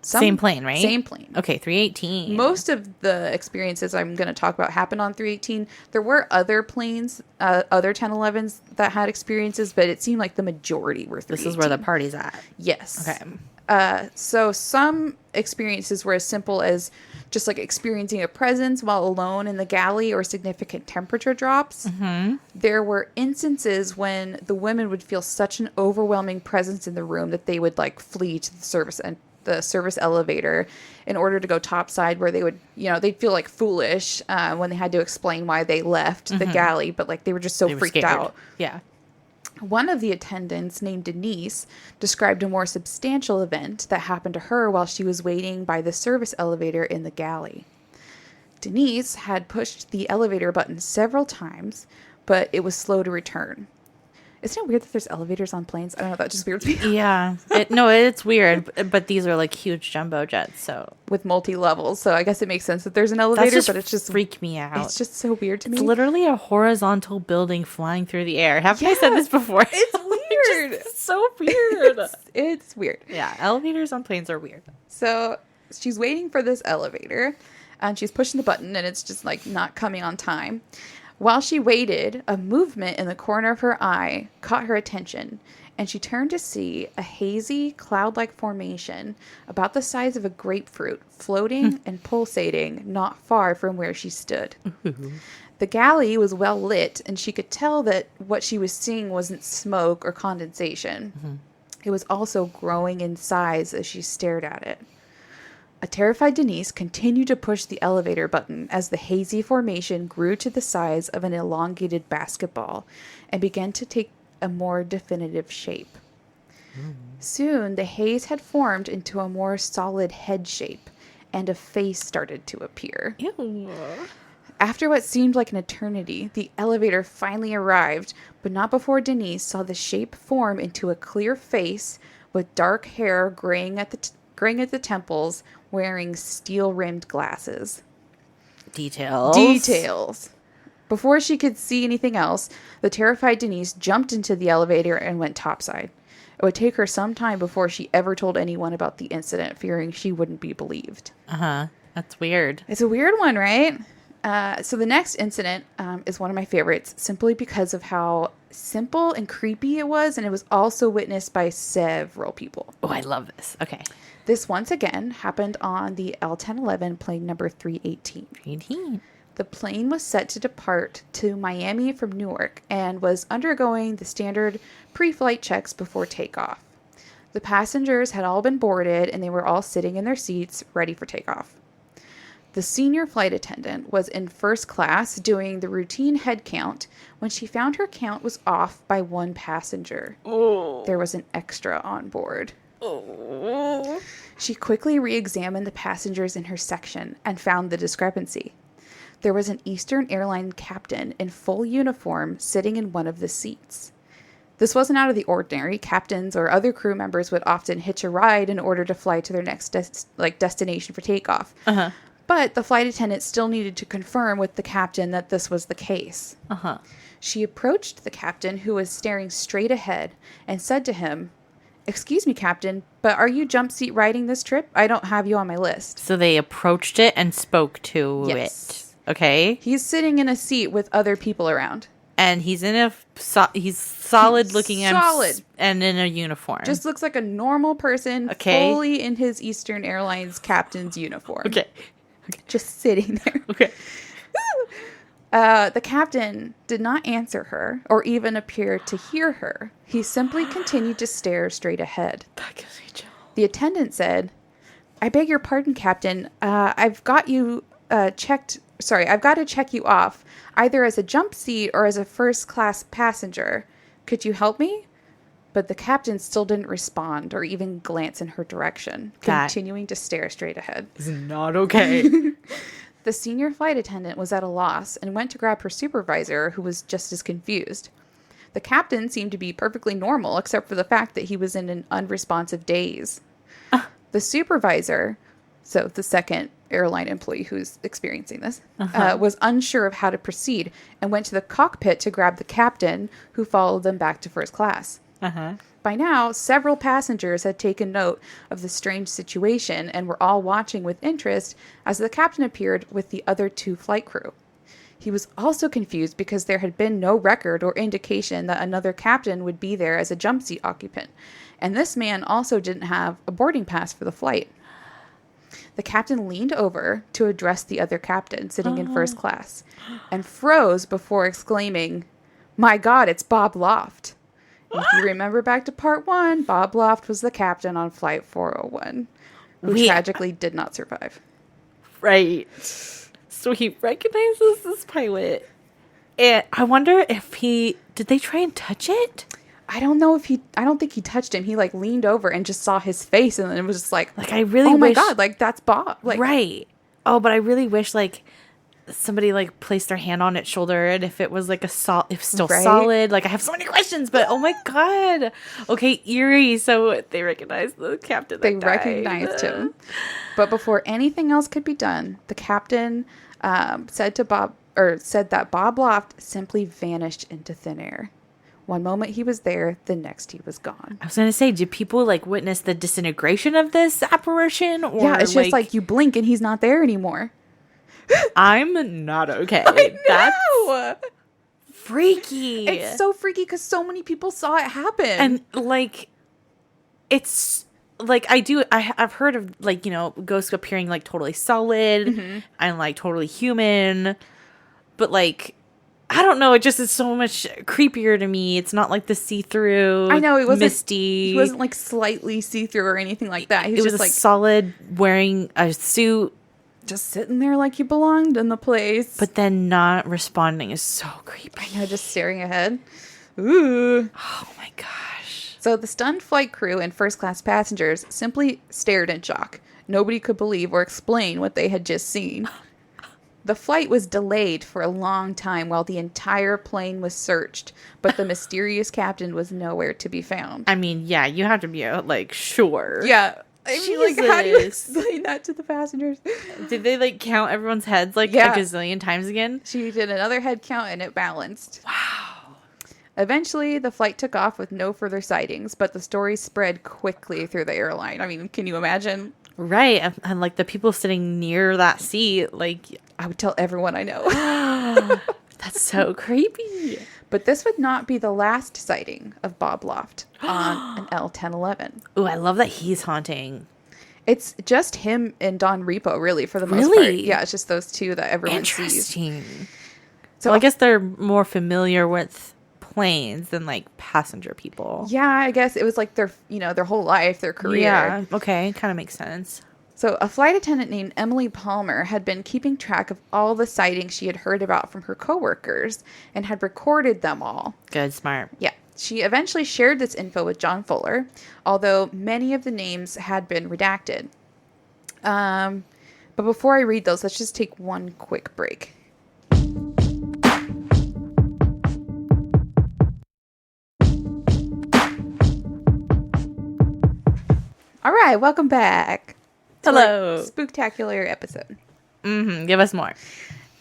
[SPEAKER 2] Same plane, right?
[SPEAKER 1] Same plane.
[SPEAKER 2] Okay, 318.
[SPEAKER 1] Most of the experiences I'm going to talk about happened on 318. There were other planes, other 1011s that had experiences, but it seemed like the majority were 318.
[SPEAKER 2] This is where the party's at.
[SPEAKER 1] Yes.
[SPEAKER 2] Okay.
[SPEAKER 1] So some experiences were as simple as just experiencing a presence while alone in the galley or significant temperature drops.
[SPEAKER 2] Mm-hmm.
[SPEAKER 1] There were instances when the women would feel such an overwhelming presence in the room that they would flee to the service elevator in order to go topside, where they would, they'd feel foolish when they had to explain why they left the galley, but they were just so freaked out.
[SPEAKER 2] Yeah.
[SPEAKER 1] One of the attendants, named Denise, described a more substantial event that happened to her while she was waiting by the service elevator in the galley. Denise had pushed the elevator button several times, but it was slow to return. Isn't it weird that there's elevators on planes? I don't know, that just weirds me.
[SPEAKER 2] Yeah. It's weird, but these are huge jumbo jets, so.
[SPEAKER 1] With multi-levels, so I guess it makes sense that there's an elevator, but it's just...
[SPEAKER 2] freak me out.
[SPEAKER 1] It's just so weird to me.
[SPEAKER 2] It's literally a horizontal building flying through the air. Haven't I said this before?
[SPEAKER 1] It's weird.
[SPEAKER 2] It's so weird.
[SPEAKER 1] It's weird.
[SPEAKER 2] Yeah, elevators on planes are weird.
[SPEAKER 1] So she's waiting for this elevator, and she's pushing the button, and it's just not coming on time. While she waited, a movement in the corner of her eye caught her attention, and she turned to see a hazy, cloud-like formation about the size of a grapefruit floating and pulsating not far from where she stood.
[SPEAKER 2] Ooh.
[SPEAKER 1] The galley was well lit, and she could tell that what she was seeing wasn't smoke or condensation. Mm-hmm. It was also growing in size as she stared at it. A terrified Denise continued to push the elevator button as the hazy formation grew to the size of an elongated basketball and began to take a more definitive shape. Soon, the haze had formed into a more solid head shape, and a face started to appear.
[SPEAKER 2] Ew.
[SPEAKER 1] After what seemed like an eternity, the elevator finally arrived, but not before Denise saw the shape form into a clear face with dark hair graying at the temples, wearing steel-rimmed glasses. Details. Before she could see anything else, the terrified Denise jumped into the elevator and went topside. It would take her some time before she ever told anyone about the incident, fearing she wouldn't be believed.
[SPEAKER 2] That's weird.
[SPEAKER 1] It's a weird one, right? So the next incident is one of my favorites, simply because of how simple and creepy it was, and it was also witnessed by several people.
[SPEAKER 2] Oh, I love this. Okay.
[SPEAKER 1] This once again happened on the L-1011 plane number 318. The plane was set to depart to Miami from Newark and was undergoing the standard pre-flight checks before takeoff. The passengers had all been boarded and they were all sitting in their seats ready for takeoff. The senior flight attendant was in first class doing the routine head count when she found her count was off by one passenger.
[SPEAKER 2] Oh.
[SPEAKER 1] There was an extra on board.
[SPEAKER 2] Oh.
[SPEAKER 1] She quickly re-examined the passengers in her section and found the discrepancy. There was an Eastern Airlines captain in full uniform sitting in one of the seats. This wasn't out of the ordinary. Captains or other crew members would often hitch a ride in order to fly to their next destination for takeoff. But the flight attendant still needed to confirm with the captain that this was the case. She approached the captain, who was staring straight ahead, and said to him, "Excuse me, Captain, but are you jump seat riding this trip? I don't have you on my list."
[SPEAKER 2] So they approached it and spoke to it. Okay.
[SPEAKER 1] He's sitting in a seat with other people around.
[SPEAKER 2] And he's in he's solid looking and in a uniform.
[SPEAKER 1] Just looks like a normal person, fully in his Eastern Airlines captain's uniform.
[SPEAKER 2] Okay.
[SPEAKER 1] Just sitting there.
[SPEAKER 2] Okay.
[SPEAKER 1] The captain did not answer her or even appear to hear her. He simply continued to stare straight ahead.
[SPEAKER 2] That gives me chill.
[SPEAKER 1] The attendant said, "I beg your pardon, Captain. I've got you checked. Sorry, I've got to check you off, either as a jump seat or as a first-class passenger. Could you help me?" But the captain still didn't respond or even glance in her direction, continuing to stare straight ahead.
[SPEAKER 2] Is not okay.
[SPEAKER 1] The senior flight attendant was at a loss and went to grab her supervisor, who was just as confused. The captain seemed to be perfectly normal, except for the fact that he was in an unresponsive daze. The supervisor, so the second airline employee who's experiencing this, was unsure of how to proceed and went to the cockpit to grab the captain, who followed them back to first class. By now, several passengers had taken note of the strange situation and were all watching with interest as the captain appeared with the other two flight crew. He was also confused because there had been no record or indication that another captain would be there as a jump seat occupant, and this man also didn't have a boarding pass for the flight. The captain leaned over to address the other captain sitting in first class and froze before exclaiming, "My God, it's Bob Loft." If you remember back to part 1, Bob Loft was the captain on Flight 401, who tragically did not survive.
[SPEAKER 2] Right. So he recognizes this pilot. And I wonder if did they try and touch it?
[SPEAKER 1] I don't think he touched him. He leaned over and just saw his face and then it was just
[SPEAKER 2] I really
[SPEAKER 1] wish, my God, that's Bob.
[SPEAKER 2] Right. Oh, but I really wish somebody placed their hand on its shoulder and if it was solid. I have so many questions, but oh my God. Okay, eerie. So they recognized the captain. They
[SPEAKER 1] recognized him. But before anything else could be done, the captain said that Bob Loft simply vanished into thin air. One moment he was there, the next he was gone.
[SPEAKER 2] I was going to say, did people witness the disintegration of this apparition? Or,
[SPEAKER 1] yeah, it's just you blink and he's not there anymore.
[SPEAKER 2] I'm not okay.
[SPEAKER 1] I know.
[SPEAKER 2] That's freaky.
[SPEAKER 1] It's so freaky because so many people saw it happen.
[SPEAKER 2] And it's I've heard of ghosts appearing totally solid and totally human, but I don't know. It just is so much creepier to me. It's not like the see-through.
[SPEAKER 1] I know, it wasn't
[SPEAKER 2] misty.
[SPEAKER 1] He wasn't like slightly see-through or anything like that. He was just like
[SPEAKER 2] solid wearing a suit,
[SPEAKER 1] just sitting there like he belonged in the place,
[SPEAKER 2] but then not responding is so creepy.
[SPEAKER 1] I know, just staring ahead. Ooh.
[SPEAKER 2] Oh my gosh.
[SPEAKER 1] So the stunned flight crew and first-class passengers simply stared in shock. Nobody could believe or explain what they had just seen. The flight was delayed for a long time while the entire plane was searched, but the mysterious captain was nowhere to be found.
[SPEAKER 2] I mean, yeah, you have to be like, sure.
[SPEAKER 1] Yeah. I mean, like, how do you explain that to the passengers?
[SPEAKER 2] Did they like count everyone's heads like a gazillion times again?
[SPEAKER 1] She did another head count and it balanced.
[SPEAKER 2] Wow.
[SPEAKER 1] Eventually, the flight took off with no further sightings, but the story spread quickly through the airline. I mean, can you imagine?
[SPEAKER 2] Right. And like the people sitting near that seat, like,
[SPEAKER 1] I would tell everyone I know.
[SPEAKER 2] That's so creepy.
[SPEAKER 1] But this would not be the last sighting of Bob Loft on an L-1011.
[SPEAKER 2] Ooh, I love that he's haunting.
[SPEAKER 1] It's just him and Don Repo, really, for the most part. Yeah, it's just those two that everyone sees.
[SPEAKER 2] Interesting. So I guess they're more familiar with planes than like passenger people.
[SPEAKER 1] Yeah, I guess it was like their whole life, their career.
[SPEAKER 2] Yeah, okay, kind of makes sense.
[SPEAKER 1] So a flight attendant named Emily Palmer had been keeping track of all the sightings she had heard about from her coworkers and had recorded them all.
[SPEAKER 2] Good, smart.
[SPEAKER 1] Yeah. She eventually shared this info with John Fuller, although many of the names had been redacted. But before I read those, let's just take one quick break. All right, welcome back.
[SPEAKER 2] Hello.
[SPEAKER 1] Spooktacular episode.
[SPEAKER 2] Give us more.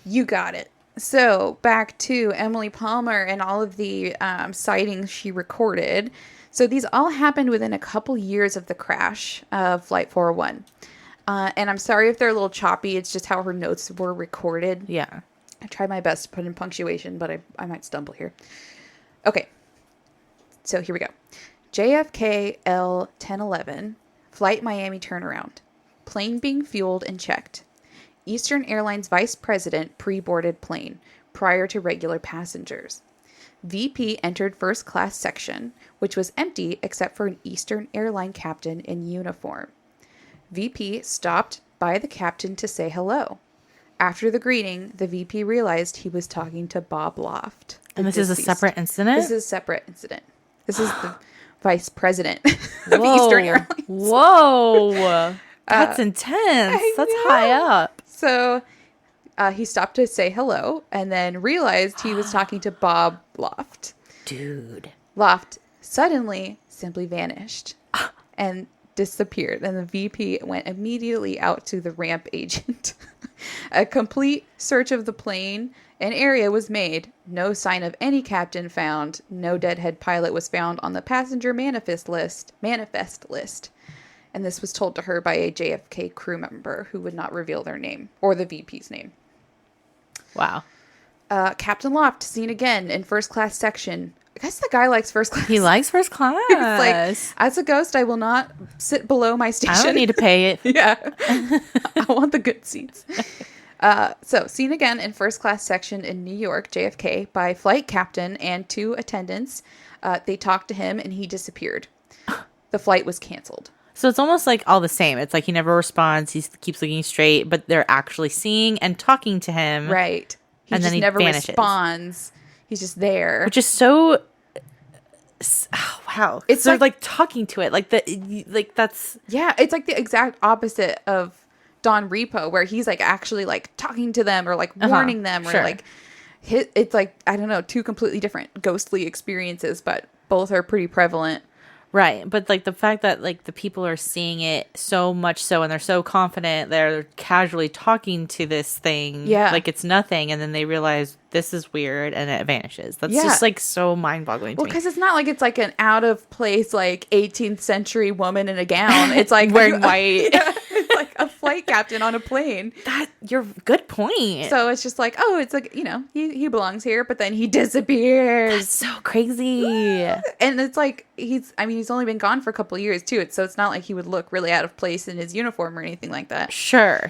[SPEAKER 1] You got it. So back to Emily Palmer and all of the sightings she recorded. So these all happened within a couple years of the crash of Flight 401. And I'm sorry if they're a little choppy. It's just how her notes were recorded.
[SPEAKER 2] Yeah.
[SPEAKER 1] I tried my best to put in punctuation, but I might stumble here. Okay. So here we go. JFK L-1011, Flight Miami turnaround. Plane being fueled and checked. Eastern Airlines vice president pre-boarded plane prior to regular passengers. VP entered first class section, which was empty except for an Eastern Airline captain in uniform. VP stopped by the captain to say hello. After the greeting, the VP realized he was talking to Bob Loft.
[SPEAKER 2] And this is a separate incident?
[SPEAKER 1] This is a separate incident. This is the vice president of Eastern Airlines.
[SPEAKER 2] Whoa. That's intense. That's high up.
[SPEAKER 1] So he stopped to say hello and then realized he was talking to Bob Loft.
[SPEAKER 2] Dude.
[SPEAKER 1] Loft suddenly simply vanished and disappeared. And the VP went immediately out to the ramp agent. A complete search of the plane and area was made. No sign of any captain found. No deadhead pilot was found on the passenger manifest list. And this was told to her by a JFK crew member who would not reveal their name or the VP's name.
[SPEAKER 2] Wow.
[SPEAKER 1] Captain Loft seen again in first class section. I guess the guy likes first class.
[SPEAKER 2] He likes first class.
[SPEAKER 1] He's like, as a ghost, I will not sit below my station.
[SPEAKER 2] I don't need to pay it.
[SPEAKER 1] Yeah. I want the good seats. So seen again in first class section in New York, JFK, by flight captain and 2 attendants. They talked to him and he disappeared. The flight was canceled.
[SPEAKER 2] So it's almost like all the same. It's like he never responds. He keeps looking straight, but they're actually seeing and talking to him.
[SPEAKER 1] Right. He
[SPEAKER 2] and
[SPEAKER 1] just
[SPEAKER 2] then he
[SPEAKER 1] never
[SPEAKER 2] vanishes.
[SPEAKER 1] responds. He's just there.
[SPEAKER 2] Which is so... Oh, wow.
[SPEAKER 1] It's
[SPEAKER 2] so like talking to it. Like that's...
[SPEAKER 1] Yeah, it's like the exact opposite of Don Repo, where he's like actually like talking to them or like warning them or like... It's like, I don't know, 2 completely different ghostly experiences, but both are pretty prevalent.
[SPEAKER 2] Right. But like the fact that like the people are seeing it so much so and they're so confident they're casually talking to this thing like it's nothing, and then they realize this is weird and it vanishes. That's just like so mind-boggling to me.
[SPEAKER 1] Well, because it's not like it's like an out of place like 18th century woman in a gown. It's like
[SPEAKER 2] wearing white.
[SPEAKER 1] It's like a flight captain on a plane.
[SPEAKER 2] You're good point.
[SPEAKER 1] So it's just like, oh, it's like, you know, he belongs here, but then he disappears.
[SPEAKER 2] That's so crazy.
[SPEAKER 1] And it's like he's only been gone for a couple of years too. So it's not like he would look really out of place in his uniform or anything like that.
[SPEAKER 2] Sure.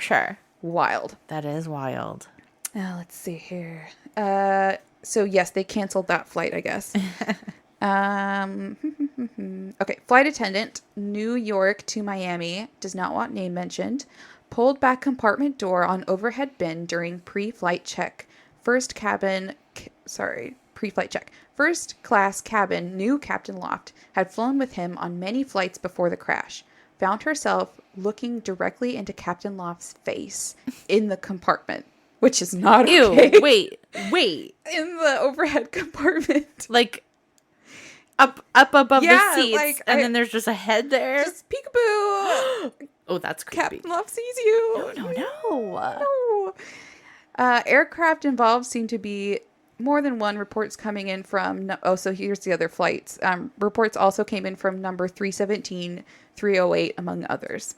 [SPEAKER 1] Wild.
[SPEAKER 2] That is wild.
[SPEAKER 1] Let's see here. So, yes, they canceled that flight, I guess. Okay. Flight attendant, New York to Miami, does not want name mentioned, pulled back compartment door on overhead bin during pre-flight check. Pre-flight check. First class cabin, new Captain Loft, had flown with him on many flights before the crash. Found herself looking directly into Captain Loft's face in the compartment, which is not okay.
[SPEAKER 2] Ew, wait.
[SPEAKER 1] In the overhead compartment.
[SPEAKER 2] Like, up above the seats, like, and then there's just a head there.
[SPEAKER 1] Just peekaboo.
[SPEAKER 2] Oh, that's creepy.
[SPEAKER 1] Captain Loft sees you.
[SPEAKER 2] No.
[SPEAKER 1] Aircraft involved seem to be more than one. Reports coming in from... so here's the other flights. Reports also came in from number 317, 308, among others.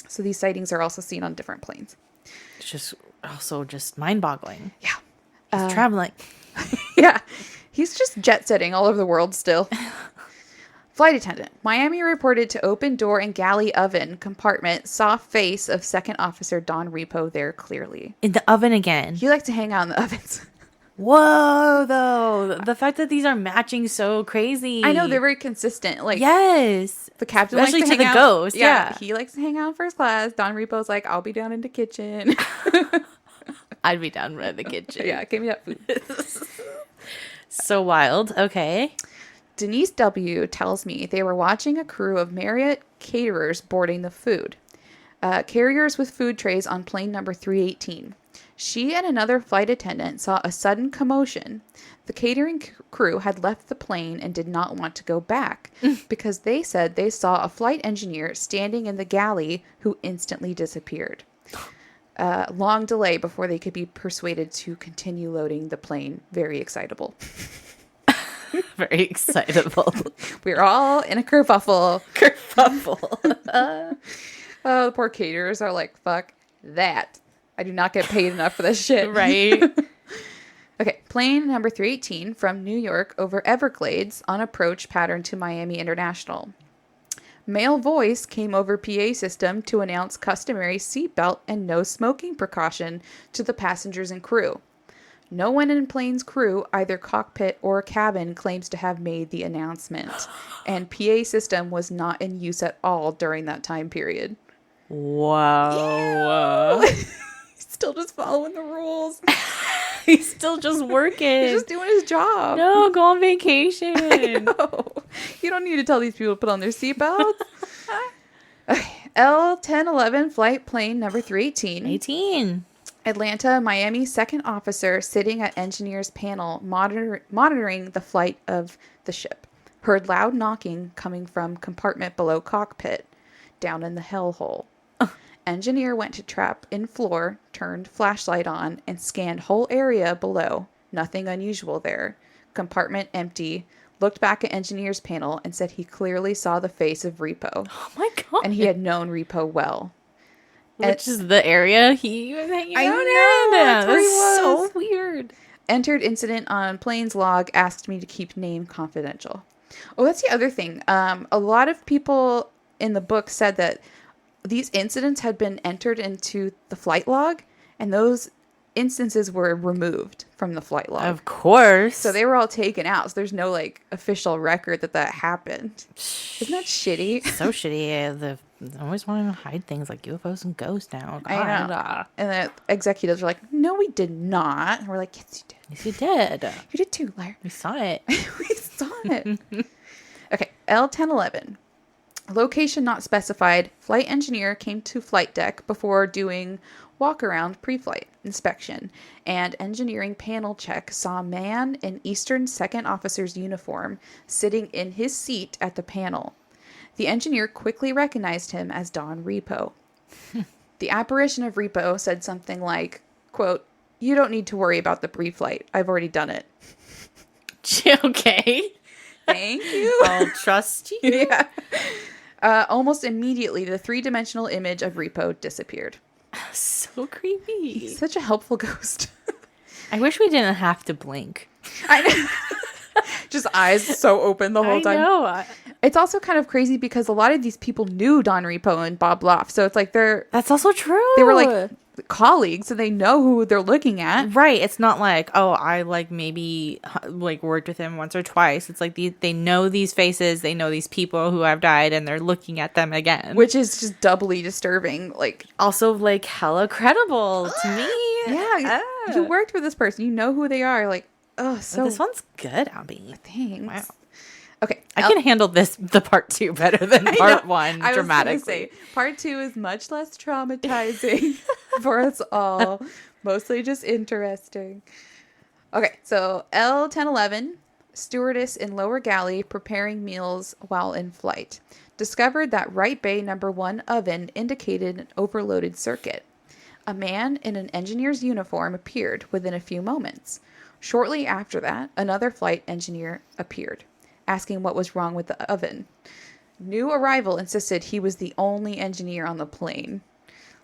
[SPEAKER 1] So these sightings are also seen on different planes.
[SPEAKER 2] It's just mind-boggling.
[SPEAKER 1] Yeah.
[SPEAKER 2] He's traveling.
[SPEAKER 1] Yeah. He's just jet-setting all over the world still. Flight attendant. Miami reported to open door and galley oven compartment. Saw face of second officer Don Repod there clearly.
[SPEAKER 2] In the oven again.
[SPEAKER 1] He likes to hang out in the ovens.
[SPEAKER 2] Whoa, though. The fact that these are matching so crazy.
[SPEAKER 1] I know, they're very consistent. Like,
[SPEAKER 2] yes.
[SPEAKER 1] The captain
[SPEAKER 2] especially
[SPEAKER 1] likes to
[SPEAKER 2] the
[SPEAKER 1] hang
[SPEAKER 2] ghost.
[SPEAKER 1] Out. Yeah. He likes to hang out in first class. Don Repod's like, I'll be down in the kitchen.
[SPEAKER 2] I'd be down in the kitchen.
[SPEAKER 1] Yeah, give me that food.
[SPEAKER 2] So wild. Okay.
[SPEAKER 1] Denise W. tells me they were watching a crew of Marriott caterers boarding the food. Carriers with food trays on plane number 318. She and another flight attendant saw a sudden commotion. The catering crew had left the plane and did not want to go back because they said they saw a flight engineer standing in the galley who instantly disappeared. Long delay before they could be persuaded to continue loading the plane. Very excitable.
[SPEAKER 2] Very excitable.
[SPEAKER 1] We're all in a kerfuffle.
[SPEAKER 2] Kerfuffle.
[SPEAKER 1] Oh, the poor caterers are like, fuck that. I do not get paid enough for this shit.
[SPEAKER 2] Right.
[SPEAKER 1] Okay, plane number 318 from New York over Everglades on approach pattern to Miami International. Male voice came over PA system to announce customary seatbelt and no smoking precaution to the passengers and crew. No one in plane's crew, either cockpit or cabin, claims to have made the announcement, and PA system was not in use at all during that time period.
[SPEAKER 2] Wow.
[SPEAKER 1] He's still just following the rules.
[SPEAKER 2] He's still just working.
[SPEAKER 1] He's just doing his job.
[SPEAKER 2] No, go on vacation.
[SPEAKER 1] I know. You don't need to tell these people to put on their seatbelts. Okay. L1011 flight plane number 318.
[SPEAKER 2] 18.
[SPEAKER 1] Atlanta, Miami second officer sitting at engineer's panel monitoring the flight of the ship. Heard loud knocking coming from compartment below cockpit, down in the hellhole. Engineer went to trap in floor, turned flashlight on, and scanned whole area below. Nothing unusual there. Compartment empty. Looked back at engineer's panel and said he clearly saw the face of Repod.
[SPEAKER 2] Oh my god.
[SPEAKER 1] And he had known Repod well.
[SPEAKER 2] Which is the area he was hanging out in.
[SPEAKER 1] That's where he was.
[SPEAKER 2] So weird.
[SPEAKER 1] Entered incident on plane's log, asked me to keep name confidential. Oh, that's the other thing. A lot of people in the book said that these incidents had been entered into the flight log, and those instances were removed from the flight log.
[SPEAKER 2] Of course.
[SPEAKER 1] So they were all taken out. So there's no like official record that happened. Isn't that shitty?
[SPEAKER 2] So shitty. I always want to hide things like UFOs and ghosts now. God.
[SPEAKER 1] I know. And the executives are like, no, we did not. And we're like, yes, you did.
[SPEAKER 2] Yes, you did.
[SPEAKER 1] You did too, liar.
[SPEAKER 2] We saw it.
[SPEAKER 1] We saw it. Okay, L1011. Location not specified. Flight engineer came to flight deck before doing walk-around pre-flight inspection and engineering panel check. Saw a man in Eastern second officer's uniform sitting in his seat at the panel. The engineer quickly recognized him as Don Repod. The apparition of Repod said something like, quote, "You don't need to worry about the pre-flight. I've already done it."
[SPEAKER 2] Okay.
[SPEAKER 1] Thank you.
[SPEAKER 2] I'll trust you.
[SPEAKER 1] Yeah. Almost immediately, the three-dimensional image of Repod disappeared.
[SPEAKER 2] So creepy.
[SPEAKER 1] He's such a helpful ghost.
[SPEAKER 2] I wish we didn't have to blink.
[SPEAKER 1] I know. Just eyes so open the whole time.
[SPEAKER 2] I know.
[SPEAKER 1] It's also kind of crazy because a lot of these people knew Don Repo and Bob Loft. So it's like
[SPEAKER 2] That's also true.
[SPEAKER 1] They were like colleagues, so they know who they're looking at.
[SPEAKER 2] Right. It's not like, oh, I like maybe like worked with him once or twice. It's like they know these faces, they know these people who have died, and they're looking at them again.
[SPEAKER 1] Which is just doubly disturbing. Like,
[SPEAKER 2] also like hella credible to me.
[SPEAKER 1] Yeah. You worked with this person. You know who they are. Like, oh, so
[SPEAKER 2] this one's good, Abby.
[SPEAKER 1] Thanks.
[SPEAKER 2] Wow.
[SPEAKER 1] Okay.
[SPEAKER 2] I can handle the part 2 better than part 1 dramatically.
[SPEAKER 1] Say, part 2 is much less traumatizing for us all. Mostly just interesting. Okay, so L1011, stewardess in lower galley preparing meals while in flight, discovered that right bay number 1 oven indicated an overloaded circuit. A man in an engineer's uniform appeared within a few moments. Shortly after that, another flight engineer appeared, asking what was wrong with the oven. New arrival insisted he was the only engineer on the plane.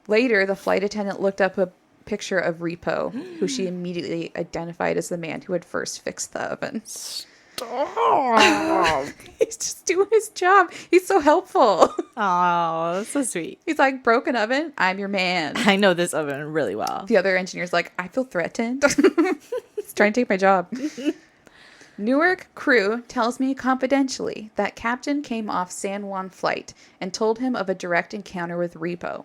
[SPEAKER 1] Later, the flight attendant looked up a picture of Repo, who she immediately identified as the man who had first fixed the oven. Stop! He's just doing his job. He's so helpful.
[SPEAKER 2] Oh, that's so sweet.
[SPEAKER 1] He's like, broken oven, I'm your man.
[SPEAKER 2] I know this oven really well.
[SPEAKER 1] The other engineer's like, I feel threatened. He's trying to take my job. Newark crew tells me confidentially that captain came off San Juan flight and told him of a direct encounter with Repo.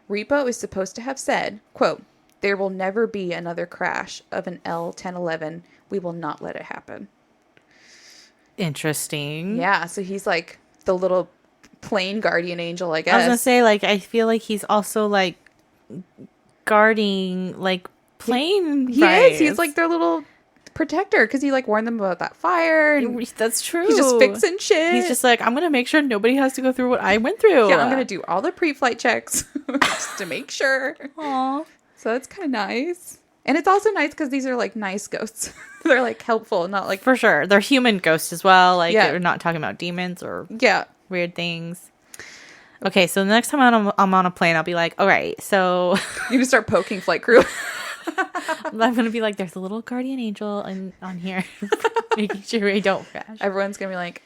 [SPEAKER 1] Repo is supposed to have said, quote, "There will never be another crash of an L1011. We will not let it happen."
[SPEAKER 2] Interesting.
[SPEAKER 1] Yeah, so he's like the little plane guardian angel, I guess.
[SPEAKER 2] I was gonna say, like, I feel like he's also like guarding like plane.
[SPEAKER 1] He is. He's like their little protector because he like warned them about that fire. And
[SPEAKER 2] that's true.
[SPEAKER 1] He's just fixing shit.
[SPEAKER 2] He's just like, I'm gonna make sure nobody has to go through what I went through.
[SPEAKER 1] Yeah, I'm gonna do all the pre-flight checks just to make sure.
[SPEAKER 2] Aww.
[SPEAKER 1] So that's kind of nice. And it's also nice because these are like nice ghosts. They're like helpful, not like,
[SPEAKER 2] for sure. They're human ghosts as well. Like, they're not talking about demons or weird things. Okay, so the next time I'm on a plane, I'll be like, all right, so
[SPEAKER 1] you can start poking flight crew.
[SPEAKER 2] I'm gonna be like, there's a little guardian angel on here, making sure we don't crash.
[SPEAKER 1] Everyone's gonna be like,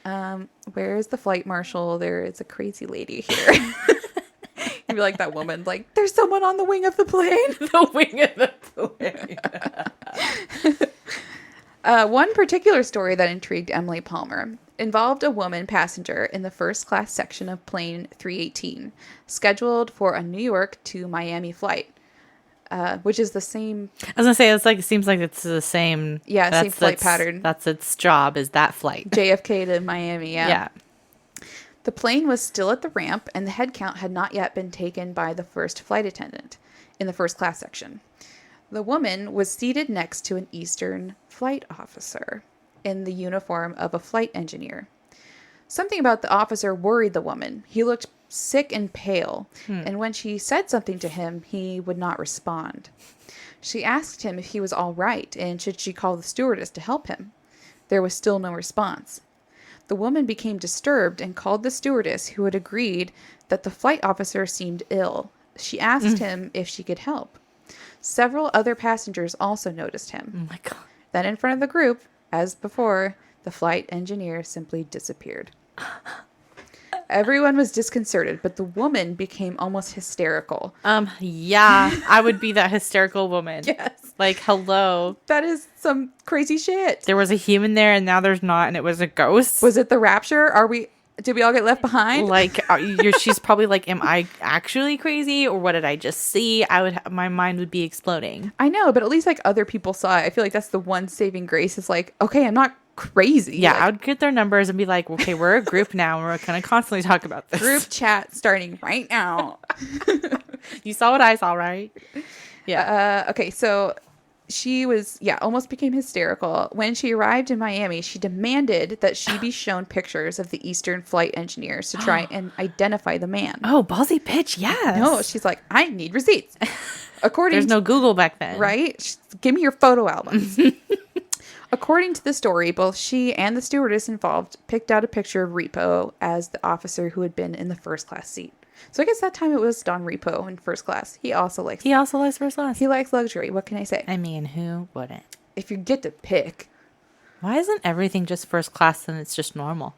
[SPEAKER 1] where's the flight marshal? There is a crazy lady here. You'd be like that woman, like, there's someone on the wing of the plane.
[SPEAKER 2] The wing of the
[SPEAKER 1] plane. One particular story that intrigued Emily Palmer involved a woman passenger in the first class section of plane 318, scheduled for a New York to Miami flight. Which is the same.
[SPEAKER 2] I was gonna say, it's like, it seems like it's the same.
[SPEAKER 1] Yeah, same flight pattern.
[SPEAKER 2] That's its job, is that flight.
[SPEAKER 1] JFK to Miami. Yeah. The plane was still at the ramp, and the head count had not yet been taken by the first flight attendant in the first class section. The woman was seated next to an Eastern flight officer in the uniform of a flight engineer. Something about the officer worried the woman. He looked sick and pale, and when she said something to him, he would not respond. She asked him if he was all right, and should she call the stewardess to help him. There was still no response. The woman became disturbed and called the stewardess, who had agreed that the flight officer seemed ill. She asked him if she could help. Several other passengers also noticed him.
[SPEAKER 2] Oh my God.
[SPEAKER 1] Then in front of the group, as before, the flight engineer simply disappeared. Everyone was disconcerted, but the woman became almost hysterical.
[SPEAKER 2] Yeah, I would be that hysterical woman.
[SPEAKER 1] Yes.
[SPEAKER 2] Like, hello.
[SPEAKER 1] That is some crazy shit.
[SPEAKER 2] There was a human there, and now there's not, and it was a ghost.
[SPEAKER 1] Was it the rapture? Did we all get left behind?
[SPEAKER 2] Like, she's probably like, am I actually crazy, or what did I just see? My mind would be exploding.
[SPEAKER 1] I know, but at least like other people saw it. I feel like that's the one saving grace. Is like, okay, I'm not crazy.
[SPEAKER 2] Yeah,
[SPEAKER 1] like,
[SPEAKER 2] I would get their numbers and be like, okay, we're a group now, and we're gonna constantly talk about this.
[SPEAKER 1] Group chat starting right now.
[SPEAKER 2] You saw what I saw, right?
[SPEAKER 1] Yeah. Okay, so she was, almost became hysterical. When she arrived in Miami, she demanded that she be shown pictures of the Eastern flight engineers to try and identify the man.
[SPEAKER 2] Oh, ballsy bitch, yes.
[SPEAKER 1] No, she's like, I need receipts.
[SPEAKER 2] There's no Google back then.
[SPEAKER 1] Right? Give me your photo albums. According to the story, both she and the stewardess involved picked out a picture of Repo as the officer who had been in the first class seat. So I guess that time it was Don Repo in first class. He also likes first class. He likes luxury. What can I say?
[SPEAKER 2] I mean, who wouldn't?
[SPEAKER 1] If you get to pick.
[SPEAKER 2] Why isn't everything just first class and it's just normal?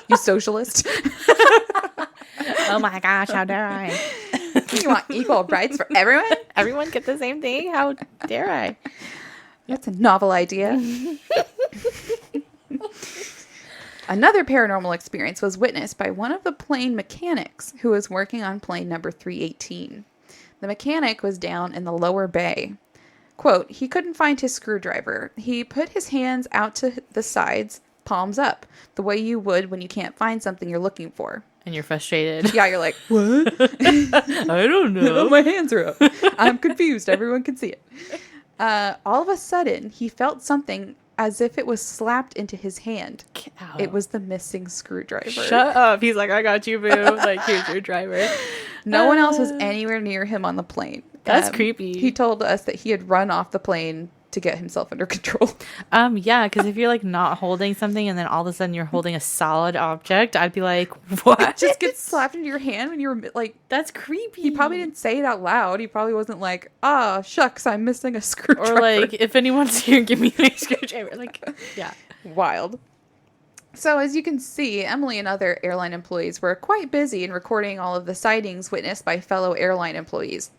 [SPEAKER 1] You socialist.
[SPEAKER 2] Oh my gosh, how dare I?
[SPEAKER 1] You want equal rights for everyone?
[SPEAKER 2] Everyone get the same thing? How dare I?
[SPEAKER 1] That's a novel idea. Another paranormal experience was witnessed by one of the plane mechanics who was working on plane number 318. The mechanic was down in the lower bay. Quote, he couldn't find his screwdriver. He put his hands out to the sides, palms up, the way you would when you can't find something you're looking for.
[SPEAKER 2] And you're frustrated.
[SPEAKER 1] Yeah, you're like, what?
[SPEAKER 2] I don't know.
[SPEAKER 1] My hands are up. I'm confused. Everyone can see it. All of a sudden, he felt something as if it was slapped into his hand.
[SPEAKER 2] Ow.
[SPEAKER 1] It was the missing screwdriver.
[SPEAKER 2] Shut up. He's like, I got you, boo. Like, here's your driver.
[SPEAKER 1] No one else was anywhere near him on the plane.
[SPEAKER 2] That's creepy.
[SPEAKER 1] He told us that he had run off the plane to get himself under control.
[SPEAKER 2] Yeah, because if you're like not holding something and then all of a sudden you're holding a solid object, I'd be like, what?
[SPEAKER 1] It just gets slapped into your hand when you were like,
[SPEAKER 2] that's creepy.
[SPEAKER 1] He probably didn't say it out loud. He probably wasn't like, shucks, I'm missing a screwdriver.
[SPEAKER 2] Or like, if anyone's here, give me my screwdriver. Like, yeah.
[SPEAKER 1] Wild. So as you can see, Emily and other airline employees were quite busy in recording all of the sightings witnessed by fellow airline employees.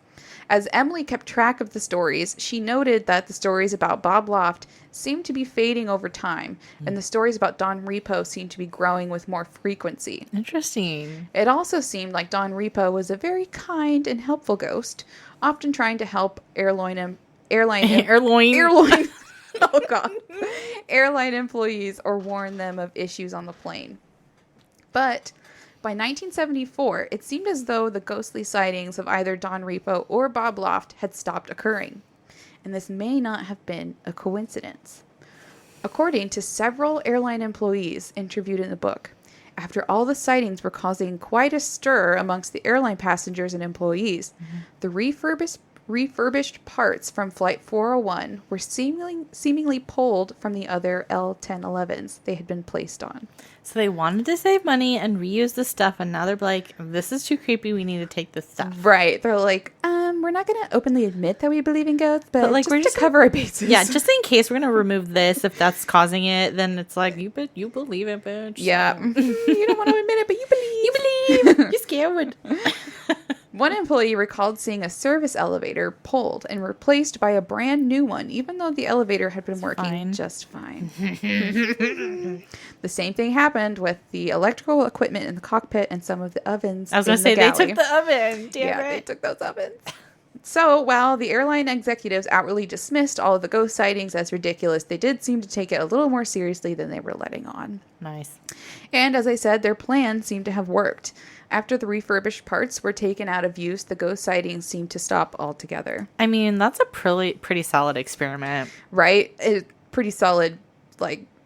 [SPEAKER 1] As Emily kept track of the stories, she noted that the stories about Bob Loft seemed to be fading over time, and the stories about Don Repo seemed to be growing with more frequency.
[SPEAKER 2] Interesting.
[SPEAKER 1] It also seemed like Don Repo was a very kind and helpful ghost, often trying to help airline oh god, airline employees or warn them of issues on the plane. But by 1974, it seemed as though the ghostly sightings of either Don Repo or Bob Loft had stopped occurring, and this may not have been a coincidence. According to several airline employees interviewed in the book, after all the sightings were causing quite a stir amongst the airline passengers and employees, the refurbished parts from Flight 401 were seemingly pulled from the other L-1011s they had been placed on.
[SPEAKER 2] So they wanted to save money and reuse the stuff, and now they're like, this is too creepy, we need to take this stuff.
[SPEAKER 1] Right. They're like, we're not going to openly admit that we believe in ghosts, but like, we're just to cover our bases.
[SPEAKER 2] Yeah, just in case we're going to remove this, if that's causing it, then it's like, you believe it, bitch.
[SPEAKER 1] Yeah. You don't want to admit it, but you believe.
[SPEAKER 2] You believe. You're scared.
[SPEAKER 1] One employee recalled seeing a service elevator pulled and replaced by a brand new one, even though the elevator had been working just fine. The same thing happened with the electrical equipment in the cockpit and some of the ovens.
[SPEAKER 2] I was going to say, they took the oven.
[SPEAKER 1] They took those ovens. So while the airline executives outwardly dismissed all of the ghost sightings as ridiculous, they did seem to take it a little more seriously than they were letting on.
[SPEAKER 2] Nice.
[SPEAKER 1] And as I said, their plan seemed to have worked. After the refurbished parts were taken out of use, the ghost sightings seemed to stop altogether.
[SPEAKER 2] I mean, that's a pretty solid experiment.
[SPEAKER 1] Right? Pretty solid,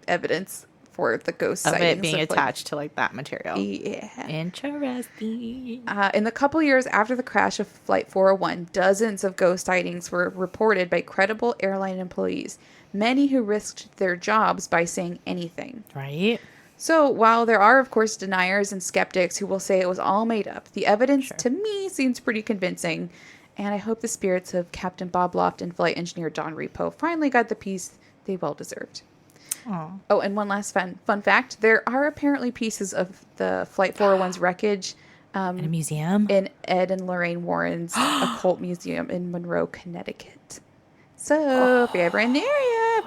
[SPEAKER 1] evidence for the ghost sightings.
[SPEAKER 2] Of it being attached to, that material.
[SPEAKER 1] Yeah.
[SPEAKER 2] Interesting.
[SPEAKER 1] In the couple years after the crash of Flight 401, dozens of ghost sightings were reported by credible airline employees, many who risked their jobs by saying anything.
[SPEAKER 2] Right?
[SPEAKER 1] So, while there are, of course, deniers and skeptics who will say it was all made up, the evidence to me seems pretty convincing, and I hope the spirits of Captain Bob Loft and flight engineer Don Repo finally got the peace they well deserved.
[SPEAKER 2] Aww.
[SPEAKER 1] Oh, and one last fun fact. There are apparently pieces of the Flight 401's wreckage
[SPEAKER 2] in a museum?
[SPEAKER 1] In Ed and Lorraine Warren's occult museum in Monroe, Connecticut. So, if you're ever in the area,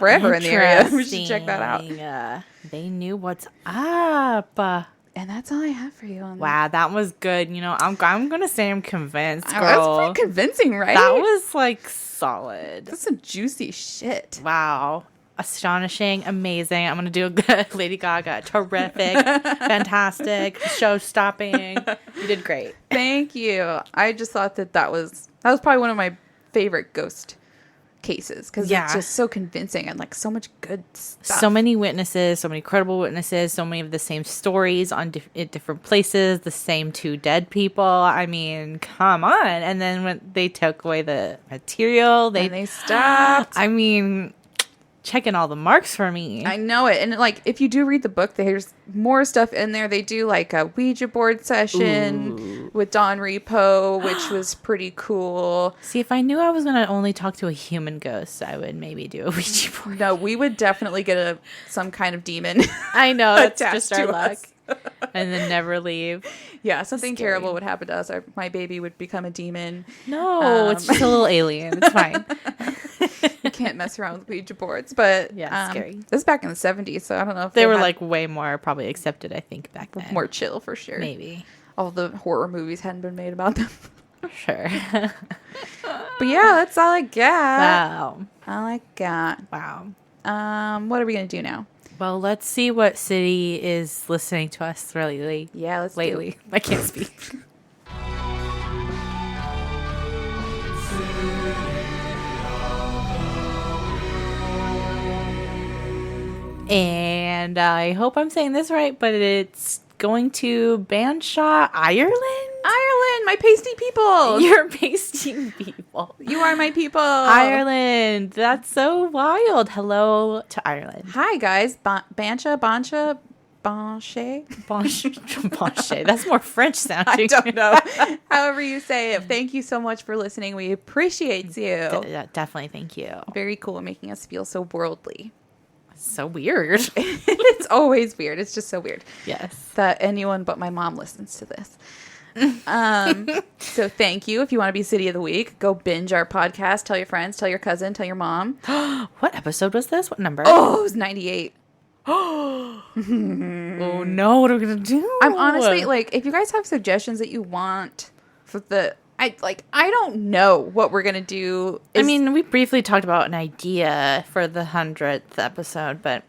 [SPEAKER 1] we should check that out.
[SPEAKER 2] They knew what's up.
[SPEAKER 1] And that's all I have for you on
[SPEAKER 2] that. Wow, that was good. I'm going to say I'm convinced, girl.
[SPEAKER 1] That's pretty convincing, right?
[SPEAKER 2] That was, solid.
[SPEAKER 1] That's some juicy shit.
[SPEAKER 2] Wow. Astonishing, amazing. I'm going to do a good Lady Gaga. Terrific, fantastic, show-stopping. You did great.
[SPEAKER 1] Thank you. I just thought that was probably one of my favorite ghost cases because it's just so convincing and so much good stuff.
[SPEAKER 2] So many witnesses, so many credible witnesses, so many of the same stories on at different places, the same two dead people. I mean, come on. And then when they took away the material, they
[SPEAKER 1] stopped.
[SPEAKER 2] I mean, checking all the marks for me.
[SPEAKER 1] I know it. And if you do read the book, there's more stuff in there. They do a Ouija board session. with Don Repo, which was pretty cool.
[SPEAKER 2] See, if I knew I was going to only talk to a human ghost, I would maybe do a Ouija board.
[SPEAKER 1] No, we would definitely get some kind of demon.
[SPEAKER 2] I know, it's just our luck. And then never leave.
[SPEAKER 1] Yeah, something terrible would happen to us. My baby would become a demon.
[SPEAKER 2] No, it's just a little alien. It's fine.
[SPEAKER 1] You can't mess around with Ouija boards, but
[SPEAKER 2] yeah, scary.
[SPEAKER 1] This is back in the 70s, so I don't know if
[SPEAKER 2] they were like way more probably accepted, I think, back then.
[SPEAKER 1] More chill for sure.
[SPEAKER 2] Maybe.
[SPEAKER 1] All the horror movies hadn't been made about them.
[SPEAKER 2] Sure.
[SPEAKER 1] But yeah, that's all I got.
[SPEAKER 2] Wow.
[SPEAKER 1] All I got.
[SPEAKER 2] Wow.
[SPEAKER 1] What are we gonna do now?
[SPEAKER 2] Well, let's see what city is listening to us lately.
[SPEAKER 1] Yeah, let's
[SPEAKER 2] lately.
[SPEAKER 1] do it.
[SPEAKER 2] I can't speak. And I hope I'm saying this right, but it's going to Banshaw, Ireland?
[SPEAKER 1] Ireland, my pasty people.
[SPEAKER 2] Your pasty people.
[SPEAKER 1] You are my people.
[SPEAKER 2] Ireland. That's so wild. Hello to Ireland.
[SPEAKER 1] Hi, guys. Bancha, Bancha, Banche?
[SPEAKER 2] Banche. That's more French sounding.
[SPEAKER 1] I don't know. However you say it. Thank you so much for listening. We appreciate you.
[SPEAKER 2] Definitely. Thank you.
[SPEAKER 1] Very cool, making us feel so worldly.
[SPEAKER 2] So weird.
[SPEAKER 1] It's always weird. It's just so weird.
[SPEAKER 2] Yes.
[SPEAKER 1] That anyone but my mom listens to this. So thank you. If you want to be City of the Week, go binge our podcast. Tell your friends, tell your cousin, tell your mom.
[SPEAKER 2] What episode was this? What number?
[SPEAKER 1] Oh, it was 98.
[SPEAKER 2] Oh no, what are we going to do?
[SPEAKER 1] I'm honestly, like, if you guys have suggestions that you want for I don't know what we're going to do.
[SPEAKER 2] I mean, we briefly talked about an idea for the 100th episode, but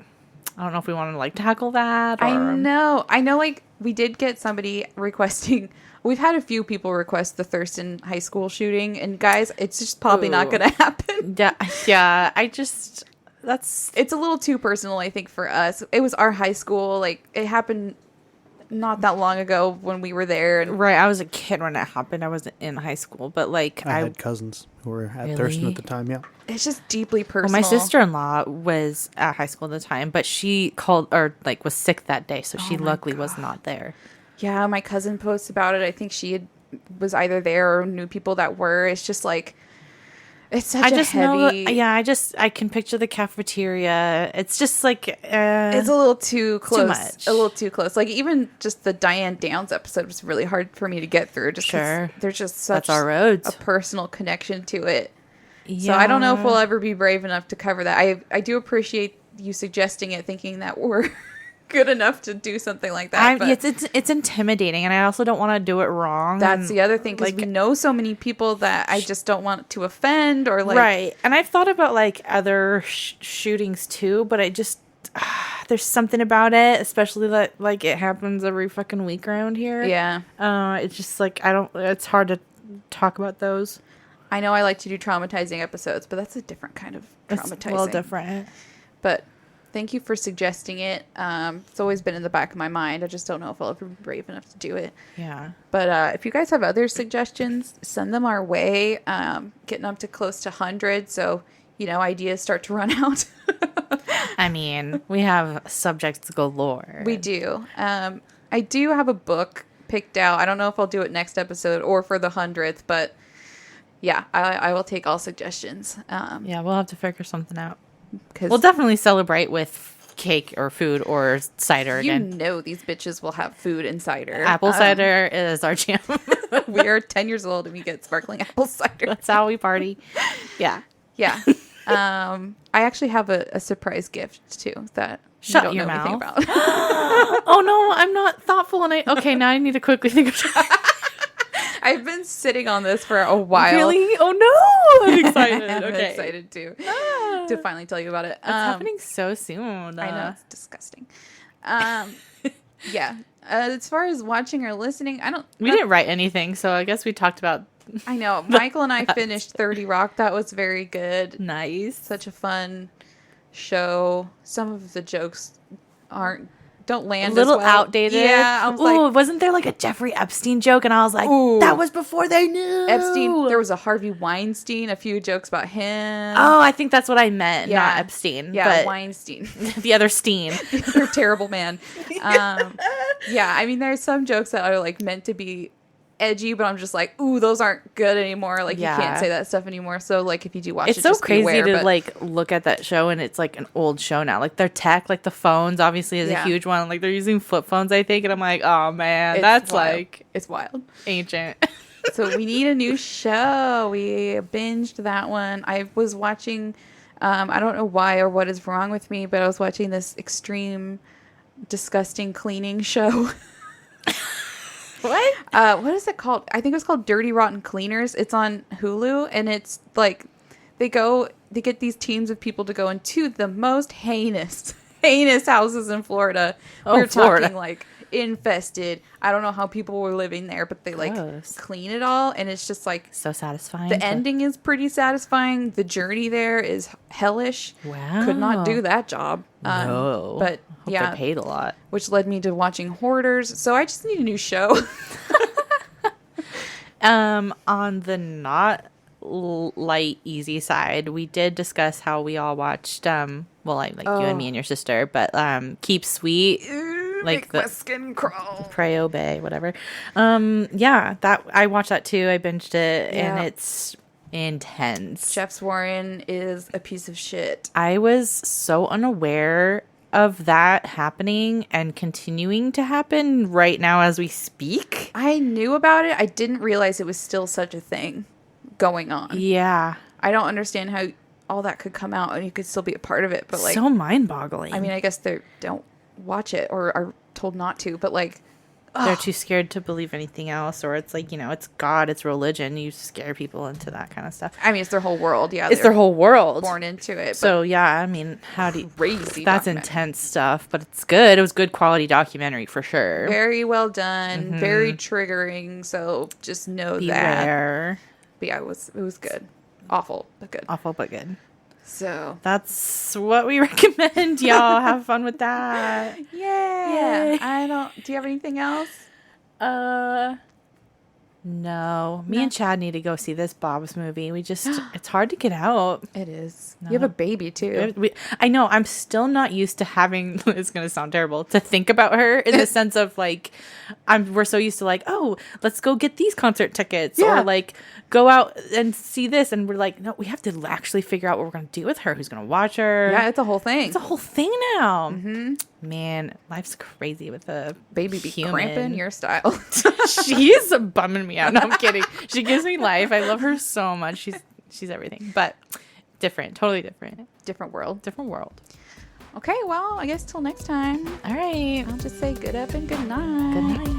[SPEAKER 2] I don't know if we want to, like, tackle that. Or...
[SPEAKER 1] I know, like, we did get somebody requesting... We've had a few people request the Thurston High School shooting, and guys, it's just probably not going to happen.
[SPEAKER 2] Yeah, it's
[SPEAKER 1] a little too personal, I think, for us. It was our high school. Like, it happened not that long ago when we were there. And
[SPEAKER 2] right, I was a kid when it happened. I wasn't in high school, but like
[SPEAKER 3] I had cousins who were at Thurston at the time. Yeah,
[SPEAKER 1] it's just deeply personal.
[SPEAKER 2] Well, my sister-in-law was at high school at the time, but she was sick that day, so she luckily was not there.
[SPEAKER 1] Yeah, my cousin posts about it. I think was either there or knew people that were. It's just like, it's such a heavy...
[SPEAKER 2] I can picture the cafeteria. It's just like...
[SPEAKER 1] it's a little too close.
[SPEAKER 2] Too much.
[SPEAKER 1] A little too close. Like, even just the Diane Downs episode was really hard for me to get through. Just
[SPEAKER 2] sure.
[SPEAKER 1] There's just such
[SPEAKER 2] That's our roads.
[SPEAKER 1] A personal connection to it.
[SPEAKER 2] Yeah.
[SPEAKER 1] So I don't know if we'll ever be brave enough to cover that. I do appreciate you suggesting it, thinking that we're... good enough to do something like that.
[SPEAKER 2] It's intimidating, and I also don't want to do it wrong.
[SPEAKER 1] That's the other thing, because we know so many people that I just don't want to offend or like.
[SPEAKER 2] Right, and I've thought about like other shootings too, but I just there's something about it, especially that like it happens every fucking week around here.
[SPEAKER 1] Yeah.
[SPEAKER 2] It's just like it's hard to talk about those.
[SPEAKER 1] I know I like to do traumatizing episodes, but that's a different kind of traumatizing.
[SPEAKER 2] It's a little different.
[SPEAKER 1] But. Thank you for suggesting it. It's always been in the back of my mind. I just don't know if I'll ever be brave enough to do it.
[SPEAKER 2] Yeah.
[SPEAKER 1] But if you guys have other suggestions, send them our way. Getting up to close to 100, so, ideas start to run out.
[SPEAKER 2] I mean, we have subjects galore.
[SPEAKER 1] We do. I do have a book picked out. I don't know if I'll do it next episode or for the 100th, but yeah, I will take all suggestions.
[SPEAKER 2] Yeah, we'll have to figure something out.
[SPEAKER 1] We'll
[SPEAKER 2] definitely celebrate with cake or food or cider again.
[SPEAKER 1] These bitches will have food and cider.
[SPEAKER 2] Apple cider is our jam.
[SPEAKER 1] We are 10 years old and we get sparkling apple cider.
[SPEAKER 2] That's how we party. Yeah.
[SPEAKER 1] Yeah. I actually have a surprise gift too that
[SPEAKER 2] Shut
[SPEAKER 1] you don't
[SPEAKER 2] your
[SPEAKER 1] know
[SPEAKER 2] mouth.
[SPEAKER 1] anything about.
[SPEAKER 2] Oh no, I'm not thoughtful. Now I need to quickly think of
[SPEAKER 1] I've been sitting on this for a while.
[SPEAKER 2] Really? Oh no! I'm excited.
[SPEAKER 1] I'm
[SPEAKER 2] okay.
[SPEAKER 1] excited to finally tell you about it.
[SPEAKER 2] It's happening so soon.
[SPEAKER 1] I know, it's disgusting. Yeah. As far as watching or listening,
[SPEAKER 2] we didn't write anything, so I guess we talked about.
[SPEAKER 1] I know. Michael and I finished 30 Rock. That was very good.
[SPEAKER 2] Nice.
[SPEAKER 1] Such a fun show. Some of the jokes don't land
[SPEAKER 2] a little
[SPEAKER 1] as well.
[SPEAKER 2] Outdated.
[SPEAKER 1] Yeah. I was
[SPEAKER 2] wasn't there like a Jeffrey Epstein joke? And I was like, that was before they knew.
[SPEAKER 1] Epstein. There was a Harvey Weinstein, a few jokes about him.
[SPEAKER 2] Oh, I think that's what I meant. Yeah. Not Epstein.
[SPEAKER 1] Yeah,
[SPEAKER 2] but
[SPEAKER 1] Weinstein.
[SPEAKER 2] The other Steen.
[SPEAKER 1] The other terrible man. Yeah, I mean, there's some jokes that are like meant to be edgy, but I'm just like, ooh, those aren't good anymore. Like, you can't say that stuff anymore. So, like, if you do watch it,
[SPEAKER 2] it's so
[SPEAKER 1] just
[SPEAKER 2] crazy
[SPEAKER 1] beware,
[SPEAKER 2] to like look at that show, and it's like an old show now. Like, their tech, like the phones, obviously is a huge one. Like, they're using flip phones, I think, and I'm like, oh man, that's
[SPEAKER 1] wild.
[SPEAKER 2] like
[SPEAKER 1] it's wild,
[SPEAKER 2] ancient.
[SPEAKER 1] So we need a new show. We binged that one. I was watching. I don't know why or what is wrong with me, but I was watching this extreme, disgusting cleaning show. What is it called? I think it was called Dirty Rotten Cleaners. It's on Hulu, and it's like they get these teams of people to go into the most heinous houses in Florida. We're talking like infested. I don't know how people were living there, but they like clean it all, and it's just like
[SPEAKER 2] so satisfying.
[SPEAKER 1] The ending is pretty satisfying. The journey there is hellish.
[SPEAKER 2] Wow.
[SPEAKER 1] Could not do that job.
[SPEAKER 2] No.
[SPEAKER 1] But
[SPEAKER 2] Hope they paid a lot.
[SPEAKER 1] Which led me to watching Hoarders. So I just need a new show.
[SPEAKER 2] On the not light easy side, we did discuss how we all watched you and me and your sister, but Keep Sweet. Like the
[SPEAKER 1] skin crawl.
[SPEAKER 2] Pray Obey, whatever. That I watched that too. I binged it, and it's intense.
[SPEAKER 1] Jeff Warren is a piece of shit.
[SPEAKER 2] I was so unaware of that happening and continuing to happen right now as we speak.
[SPEAKER 1] I knew about it. I didn't realize it was still such a thing going on.
[SPEAKER 2] Yeah.
[SPEAKER 1] I don't understand how all that could come out and you could still be a part of it, but like
[SPEAKER 2] so mind-boggling.
[SPEAKER 1] I mean, I guess they don't watch it or are told not to, but like
[SPEAKER 2] they're too scared to believe anything else, or it's like, it's God, it's religion. You scare people into that kind of stuff.
[SPEAKER 1] I mean, it's their whole world. Yeah,
[SPEAKER 2] it's their whole world.
[SPEAKER 1] Born into it.
[SPEAKER 2] So yeah, I mean, how do you?
[SPEAKER 1] Crazy.
[SPEAKER 2] That's intense stuff, but it's good. It was good quality documentary for sure.
[SPEAKER 1] Very well done. Very triggering. So just know
[SPEAKER 2] Beware.
[SPEAKER 1] that. But yeah, it was good. Awful, but good.
[SPEAKER 2] Awful, but good.
[SPEAKER 1] So
[SPEAKER 2] that's what we recommend. Y'all have fun with that.
[SPEAKER 1] Yeah. Yay. Do you have anything else?
[SPEAKER 2] No. Me and Chad need to go see this Bob's movie. It's hard to get out.
[SPEAKER 1] It is. No. You have a baby too.
[SPEAKER 2] I know. I'm still not used to having, it's going to sound terrible, to think about her in the sense of like, we're so used to like, oh, let's go get these concert tickets or like go out and see this. And we're like, no, we have to actually figure out what we're going to do with her. Who's going to watch her?
[SPEAKER 1] Yeah, it's a whole thing.
[SPEAKER 2] It's a whole thing now. Mm-hmm. Man, life's crazy with a
[SPEAKER 1] baby be cramping your style.
[SPEAKER 2] She's bumming me out. No, I'm kidding. She gives me life. I love her so much. She's everything, but different, totally different.
[SPEAKER 1] Different world.
[SPEAKER 2] Okay,
[SPEAKER 1] well, I guess till next time.
[SPEAKER 2] All right.
[SPEAKER 1] I'll just say good up and good night.
[SPEAKER 2] Good night.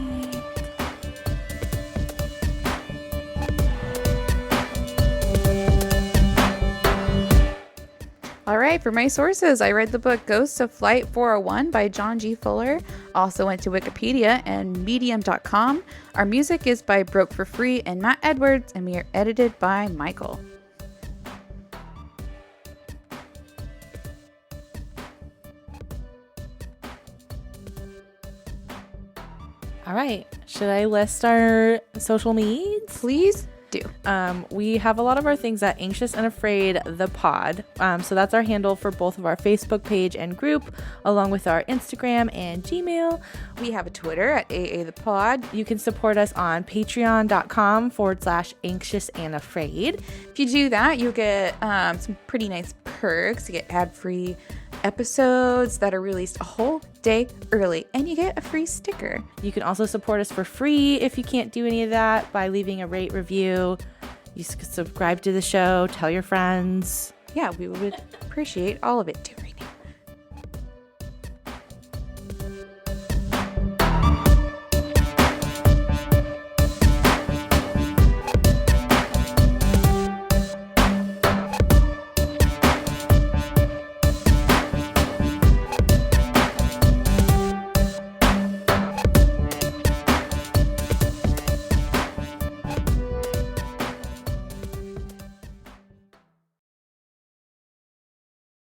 [SPEAKER 1] All right, for my sources, I read the book Ghosts of Flight 401 by John G. Fuller. Also went to Wikipedia and medium.com. Our music is by Broke for Free and Matt Edwards, and we are edited by Michael.
[SPEAKER 2] All right. Should I list our social medias?
[SPEAKER 1] Please do.
[SPEAKER 2] We have a lot of our things at Anxious and Afraid the Pod. So that's our handle for both of our Facebook page and group, along with our Instagram and Gmail.
[SPEAKER 1] We have a Twitter at AA the Pod.
[SPEAKER 2] You can support us on patreon.com/anxious and afraid.
[SPEAKER 1] If you do that, you'll get some pretty nice perks. You get ad-free episodes that are released a whole day early, and you get a free sticker.
[SPEAKER 2] You can also support us for free if you can't do any of that by leaving a rate review. You subscribe to the show, tell your friends.
[SPEAKER 1] Yeah, we would appreciate all of it too.